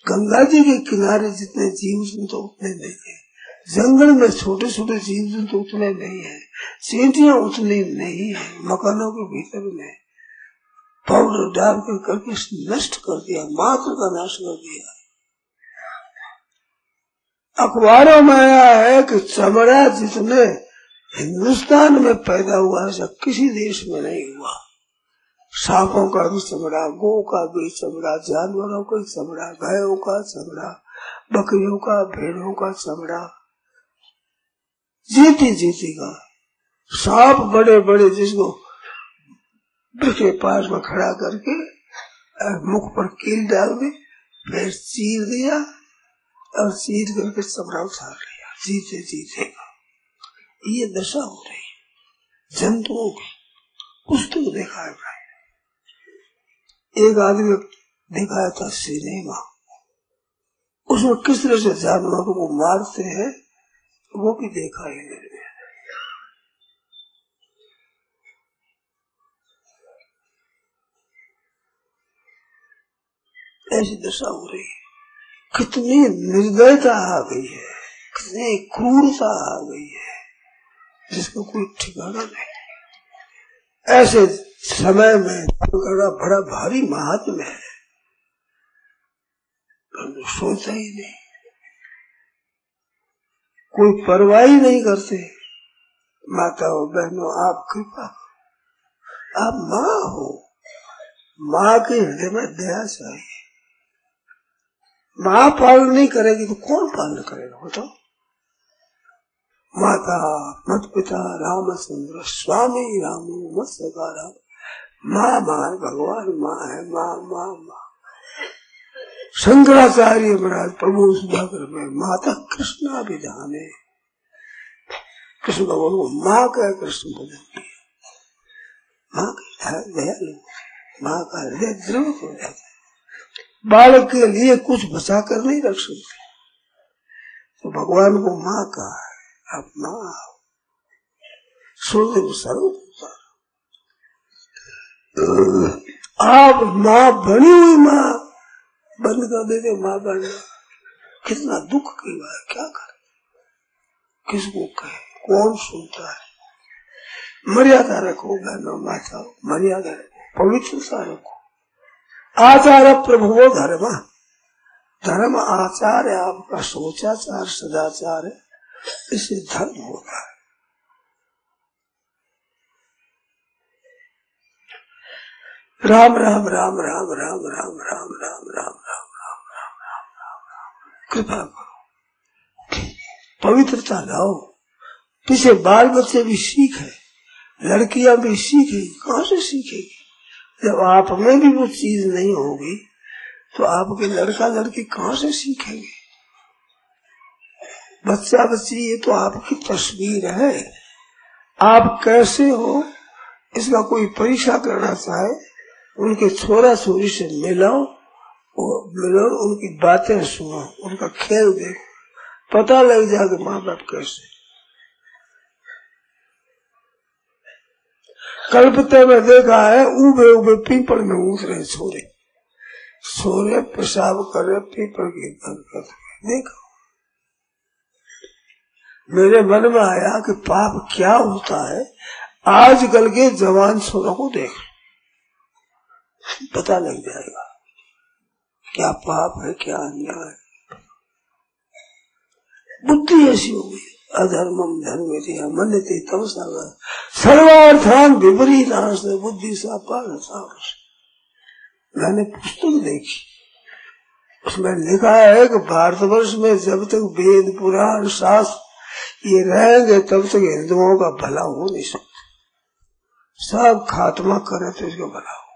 गंगा जी के किनारे जितने जीव जंतु उतने नहीं है, जंगल में छोटे छोटे जीव जंतु उतने नहीं है, चींटियां उतनी नहीं है, मकानों के भीतर में पाउडर डाल कर करके नष्ट कर दिया, मात्र का नाश कर दिया। अखबारों में आया है कि चमड़ा जितने हिंदुस्तान में पैदा हुआ ऐसा किसी देश में नहीं हुआ। सांपों का भी चमड़ा, गौ का भी चमड़ा, जानवरों का चमड़ा, गायों का चमड़ा, बकरियों का, भेड़ों का चमड़ा, जीती जीती का। सांप बड़े बड़े जिसको के पास में खड़ा करके मुख पर कील डाल दी, फिर चीर दिया और चीर करके चमड़ा उतार लिया, जीते जीते। ये दशा हो रही जंतुओं की। कुछ तो देखा है भाई, एक आदमी दिखाया था सिनेमा, उसमें किस तरह से जानवरों को मारते हैं वो भी देखा है मैंने। ऐसी दशा हो रही है, कितनी निर्दयता आ गई है, कितनी क्रूरता आ गई है जिसका कोई ठिकाना नहीं। ऐसे समय में बड़ा भारी महात्म्य है, पर सोचता ही नहीं, कोई परवाह ही नहीं करते। माताओं बहनों, आप कृपा, आप माँ हो, माँ के हृदय में दया चाहिए। माँ पालन नहीं करेगी तो कौन पालन करेगा बताओ। माता मत पिता रामचंद्र स्वामी रामो मत सका राम, माँ माँ भगवान माँ है, माँ माँ माँ। शंकराचार्य महाराज प्रभु सुधाकर में माता कृष्णा विधान है, कृष्ण भगवान को माँ का कृष्ण भजन किया। माँ का दयालु, माँ का हृदय द्रव हो जाता है। बालक के लिए कुछ बचा कर नहीं रख सकते, तो भगवान को माँ का है, आप माँ सोने में सर्व आप माँ बनी हुई माँ बंद कर देते। माँ बनना कितना दुख की बात है, क्या करे, किसको कहे, कौन सुनता है। मर्यादा रखो बहनों माता, मर्यादा रखो, पवित्रता रखो। आचार्य प्रभुवो धर्म, धर्म आचार है आपका, सोचाचार सदाचार है, इससे धर्म होता है। राम राम राम राम राम राम राम राम राम राम राम राम राम राम, कृपा करो, पवित्रता लाओ। पीछे बाल बच्चे भी सीख है, लड़कियां भी सीखेगी, कहाँ से सीखेगी जब आप में भी वो चीज नहीं होगी, तो आपके लड़का लड़की कहाँ से सीखेंगे। बच्चा बच्ची ये तो आपकी तस्वीर है, आप कैसे हो इसका कोई परीक्षा करना चाहे, उनके छोरा छोरी से मिलाओ, उनकी बातें सुनो, उनका खेल देखो, पता लग जाएगा माँ बाप कैसे। कलकत्ते में देखा है, उबे उबे पीपल में उतरे छोरे, छोरे पेशाब करे पीपल के देखो। मेरे मन में आया कि पाप क्या होता है, आजकल के जवान छोरों को देख, पता लग जाएगा क्या पाप है क्या अन्याय है। बुद्धि ऐसी हो गई, अधर्मम धर्म मन्यते तमसा सर्वार्थान विपरीतांश बुद्धि सा पारस। मैंने पुस्तक देखी, उसमें लिखा है कि भारतवर्ष में जब तक वेद पुराण शास्त्र ये रहेंगे तब तक हिंदुओं का भला हो नहीं सकता, सब खात्मा करे तो इसका भला हो।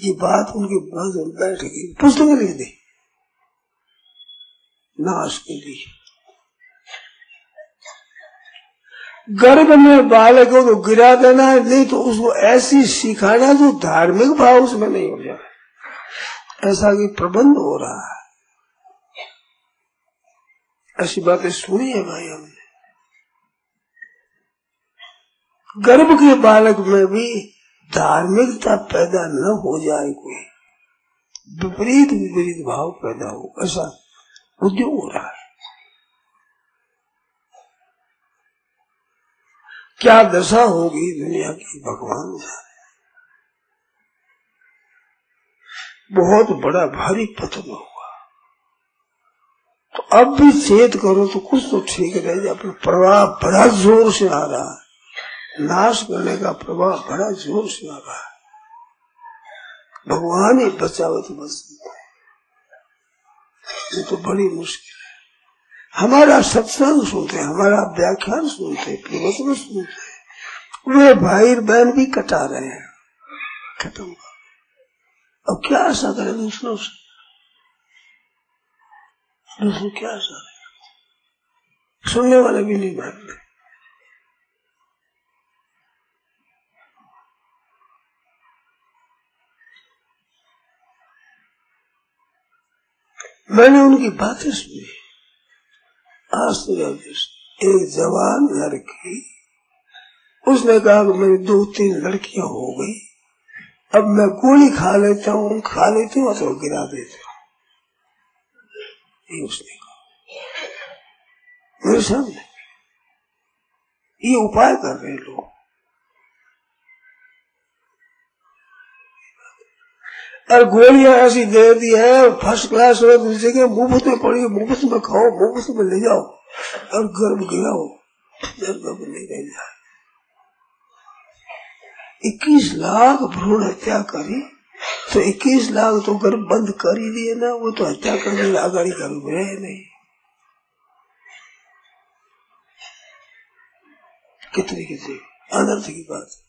ये बात उनकी बस बैठ गई, पुस्तक लिख दी नाश के लिए। गर्भ में बालक को तो गिरा देना है, नहीं तो उसको ऐसी सिखाना जो धार्मिक भाव उसमें नहीं हो जाए, ऐसा कि प्रबंध हो रहा है। ऐसी बातें सुनी है भाई हमने। गर्भ के बालक में भी धार्मिकता पैदा न हो जाए कोई, विपरीत विपरीत भाव पैदा हो, ऐसा उद्योग हो रहा है। क्या दशा होगी दुनिया की भगवान जाने। बहुत बड़ा भारी पतन होगा। तो अब भी चेत करो तो कुछ तो ठीक रह जाए। प्रवाह बड़ा जोर से आ रहा है, नाश करने का प्रवाह बड़ा जोर से आ रहा है। भगवान ही बचावे तो बच सकते हैं, ये तो बड़ी मुश्किल है। हमारा सत्संग सुनते, हमारा व्याख्यान सुनते, प्रवचन सुनते, वे भाई बहन भी कटा रहे हैं, खत्म। अब क्या आशा करें दूसरों से? दूसरों क्या आशा करें? सुनने वाले भी नहीं मानते। मैंने उनकी बातें सुनी। आज तो एक जवान लड़की, उसने कहा कि मेरी 2-3 लड़कियां हो गई, अब मैं गोली खा लेती हूँ तो गिरा देती हूँ। ये उसने कहा मेरे सामने। ये उपाय कर रहे लोग। और गोलियां ऐसी दे दी है फर्स्ट क्लास हो, दूसरे के मुफ्त में पड़ी, मुफ्त में खाओ, मुफ्त में ले जाओ और गर्भ गिराओ, गर्भ नहीं रह जाए। 21 लाख भ्रूण हत्या करी तो 21 लाख तो गर्भ बंद कर ही दिए ना, वो तो हत्या करने आगाड़ी गर्भ रहे नहीं। कितनी अनर्थ की बात।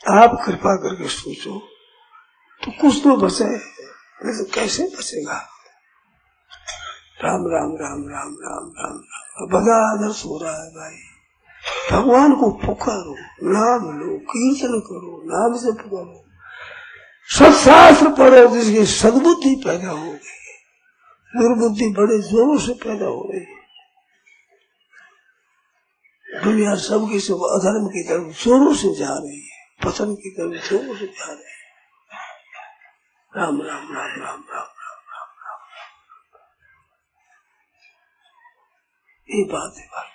आप कृपा करके सोचो तो कुछ तो बचे, नहीं तो कैसे बचेगा? राम राम राम राम राम राम राम बड़ा आदर्श हो रहा है भाई। भगवान को पुकारो, नाम लो, कीर्तन करो, नाम से पुकारो, सत्शास्त्र पढ़ो, जिसकी सद्बुद्धि पैदा होगी। दुर्बुद्धि बड़े जोरों से पैदा हो रही है। दुनिया सबकी सब अधर्म की तरफ जोरों से जा रही है, पतन की तरफ जोरों से जा रही है। राम राम राम राम राम राम राम राम, ये बात है भाई।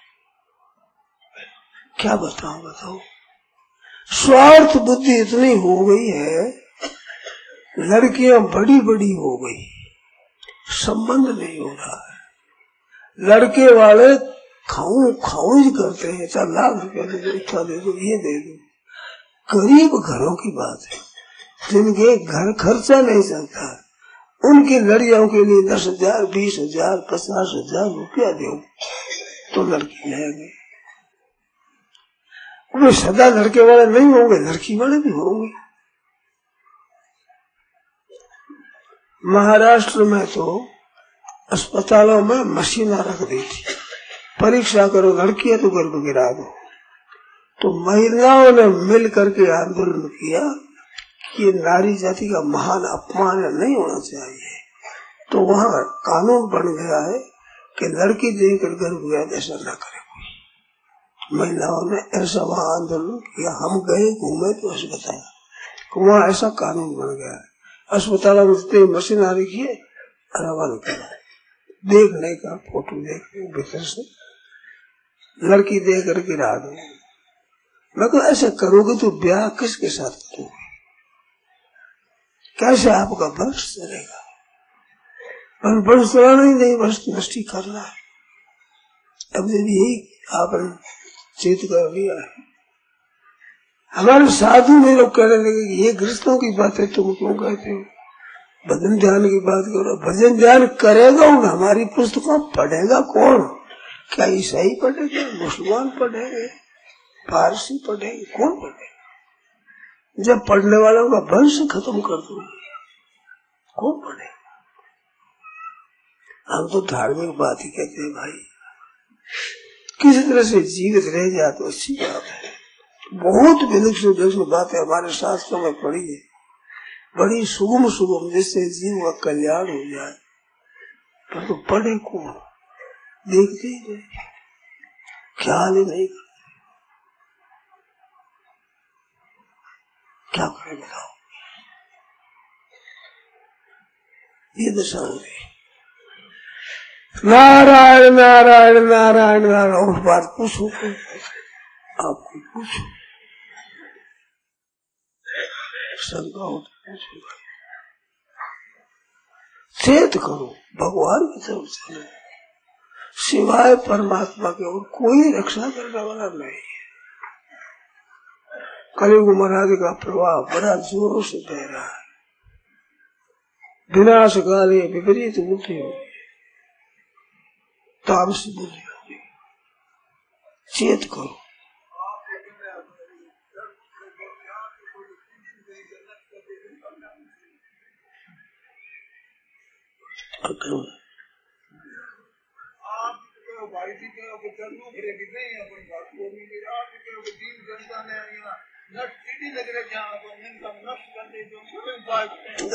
क्या बताओ। स्वार्थ बुद्धि इतनी हो गई है, लड़कियां बड़ी बड़ी हो गई, संबंध नहीं हो रहा है। लड़के वाले खाऊ ही करते हैं, 4 लाख रुपया दे दो, इतना दे दो, ये दे दो। गरीब घरों की बात है, जिनके घर खर्चा नहीं चलता, उनकी लड़कियों के लिए 10,000, 20,000, 50,000 रुपया दो तो लड़की लेंगे। वे सदा लड़के वाले नहीं होंगे, लड़की वाले भी होंगे। महाराष्ट्र में तो अस्पतालों में मशीनें रख दी थी, परीक्षा करो, लड़की है तो गर्भ गिरा दो। तो महिलाओं ने मिल करके आंदोलन किया कि ये नारी जाति का महान अपमान नहीं होना चाहिए। तो वहाँ कानून बन गया है कि लड़की देकर गर्भ गिरा ऐसा न करे। महिलाओं ने ऐसा वहाँ आंदोलन किया। हम गए घूमे तो अस्पताल, वहाँ ऐसा कानून बन गया है। अस्पतालों में जितनी मशीन आ रही है, रवाना करा, देखने का फोटो देखने भीतर से लड़की देकर गिरा दो। मैं तो ऐसे करोगे तो ब्याह किसके साथ करोगे? कैसे आपका वंश चलेगा? वंश चलाना ही नहीं, वंश नष्टि करना है। अब जब यही आपने चित कर लिया है, हमारे साधु में लोग कहने लगे कि ये गृहस्थों की बात है, तुम क्यों कहते हो? भजन ध्यान की बात करो। भजन ध्यान करेगा कौन? हमारी पुस्तकों पढ़ेगा कौन? क्या ईसाई पढ़ेगा, मुसलमान पढ़ेंगे, पारसी पढ़ेंगे, कौन पढ़ेगा? जब पढ़ने वालों का वंश खत्म कर दो, कौन पढ़ेगा? हम तो धार्मिक बात ही कहते हैं भाई। किसी तरह से जीवित रह जाए तो अच्छी बात है। बहुत विलक्षण बातें हमारे शास्त्रों में पड़ी है, बड़ी सुगम जिससे जीव का कल्याण हो जाए। पर तो पढ़े कौन? देखते ही नहीं, ख्याल ही नहीं करते। क्या करें बताओ? ये दशा हो गई। नारायण नारायण नारायण नारायण। और बात पूछो, आपको पूछो, शंका हो तो पूछो, चेत करो, भगवान की तरफ चलो, सिवाय परमात्मा के और कोई रक्षा करने वाला नहीं। कलियुग महाराज का प्रभाव बड़ा जोरों से बह रहा है। विनाश काले विपरीत बुद्धि होगी, तामसी बुद्धि होगी। चेत करो।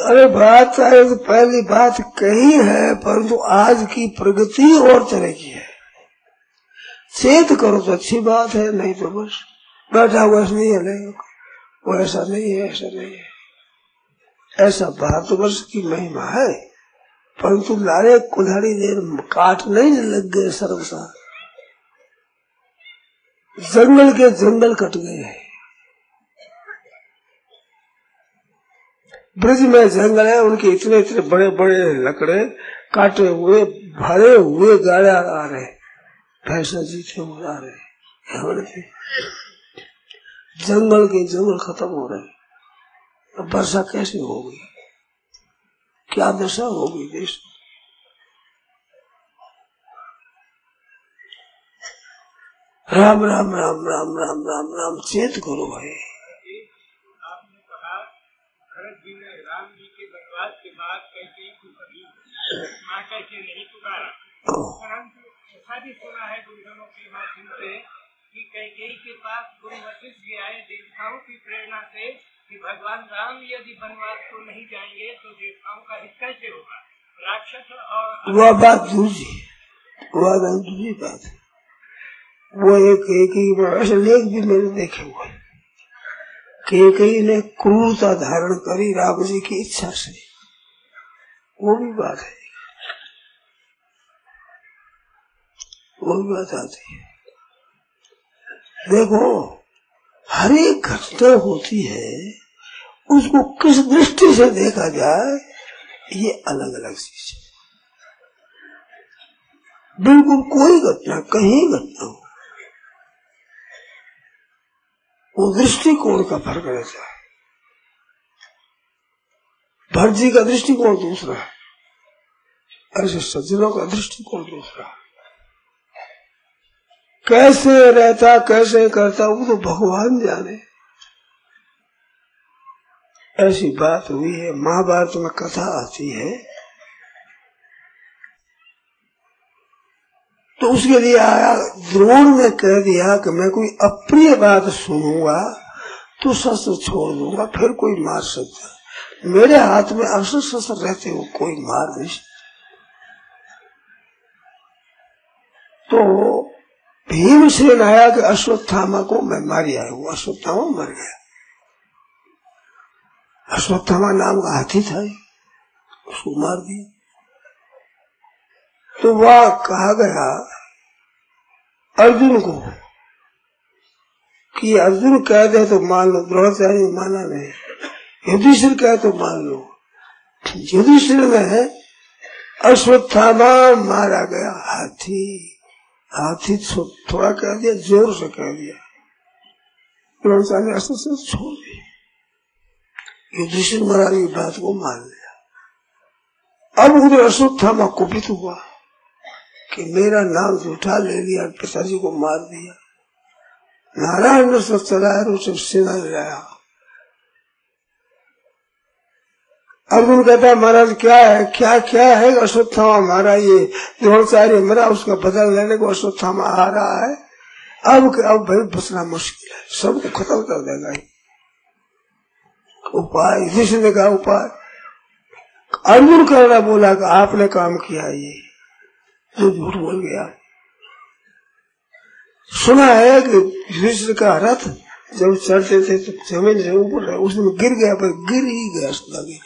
अरे बात है तो पहली बात कही है, परंतु आज की प्रगति और तरह की है। चेत करो तो अच्छी बात है, नहीं तो बस बैठा हुआ नहीं है, नहीं वो ऐसा नहीं है, ऐसा नहीं है। ऐसा भारतवर्ष की महिमा है, परंतु लारे कुल्हाड़ी देर काट नहीं लग गए। सर्वसा जंगल के जंगल कट गए हैं। ब्रज में जंगल है, उनके इतने इतने बड़े बड़े लकड़े काटे हुए भरे हुए गाड़े आ रहे, भैंसा जीते हुए आ रहे। जंगल के जंगल खत्म हो रहे। अब वर्षा कैसे होगी, क्या दशा होगी देश। राम राम राम राम राम राम राम। चेत करो भाई। आपने कहा भरत जी ने राम जी के वनवास के बाद कैकेयी को कभी माँ कैसे नहीं पुकारा, परंतु ऐसा भी सुना है गुरुजनों के माध्यम से कि कैकेयी के पास गुरु वशिष्ठ जी आए देवताओं की प्रेरणा से कि भगवान राम यदि वनवास को नहीं जाएंगे तो देवताओं का हित कैसे होगा। राक्षस और वह बात दूसरी, वह दूसरी बात है। वो एक ऐसे लेख भी मैंने देखे हुए, कैकेयी ने क्रूरता धारण करी राम जी की इच्छा से, वो भी बात है, वो भी बात आती है। देखो हर एक घटना होती है, उसको किस दृष्टि से देखा जाए ये अलग अलग चीज है। बिल्कुल कोई घटना, कहीं घटना हो, वो दृष्टिकोण का फर्क रहता है। भरत जी का दृष्टिकोण दूसरा है, ऐसे सज्जनों का दृष्टिकोण दूसरा है। कैसे रहता कैसे करता वो तो भगवान जाने। ऐसी बात हुई है, महाभारत में कथा आती है, तो उसके लिए आया द्रोण ने कह दिया कि मैं कोई अप्रिय बात सुनूंगा तो शस्त्र छोड़ दूंगा, फिर कोई मार सकता। मेरे हाथ में अस्त्र शस्त्र रहते हो कोई मार नहीं सकता। तो भीमसेन आया कि अश्वत्थामा को मैं मारी आया हूँ। अश्वत्थामा मर गया। अश्वत्थामा नाम का हाथी था, उसको मार दिया। तो वह कहा गया अर्जुन को कि अर्जुन कह दे तो मान लो, द्रोणाचार्य माना नहीं, युधिष्ठिर कहे तो मान लो। युधिष्ठिर में अश्वत्थामा मारा गया, हाथी थोड़ा कह दिया, जोर से कह दिया, द्रोणाचार्य अस्त्र से छोड़ दिया। युधिष्ठिर महाराज की बात को मान लिया। अब उधर अश्वत्थामा कुपित हुआ कि मेरा नाम झूठा ले लिया, पिताजी को मार दिया। नारायण ने सब चलाया, उसे सेना ले आया। अर्जुन कहता है महाराज क्या है, क्या क्या है। अश्वत्थामा मारा, ये द्रोणाचार्य मरा, उसका बदल लेने को अश्वत्थामा आ रहा है। अब भाई बचना मुश्किल है, सबको खत्म कर देगा। उपाय जिसने ने कहा उपाय, अर्जुन करना बोला कि आपने काम किया, ये जो झूठ बोल गया। सुना है कि युधिष्ठिर का रथ जब चढ़ते थे तो जमीन से ऊपर उसमें गिर गया, पर गिर ही गया, सदा गिर।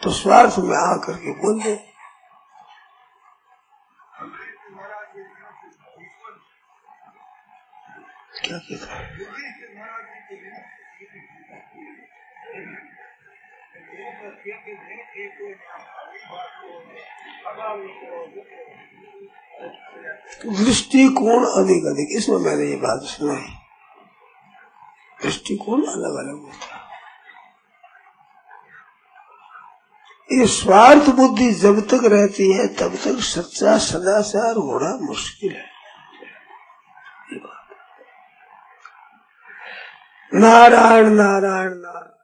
तो स्वार्थ में आकर के बोल दे। क्या कहता है? दृष्टिकोण अधिक अधिक, इसमें मैंने ये बात सुनाई, दृष्टिकोण अलग अलग होता है। ये स्वार्थ बुद्धि जब तक रहती है तब तक सच्चा सदाचार होना मुश्किल है। नारायण नारायण नारायण।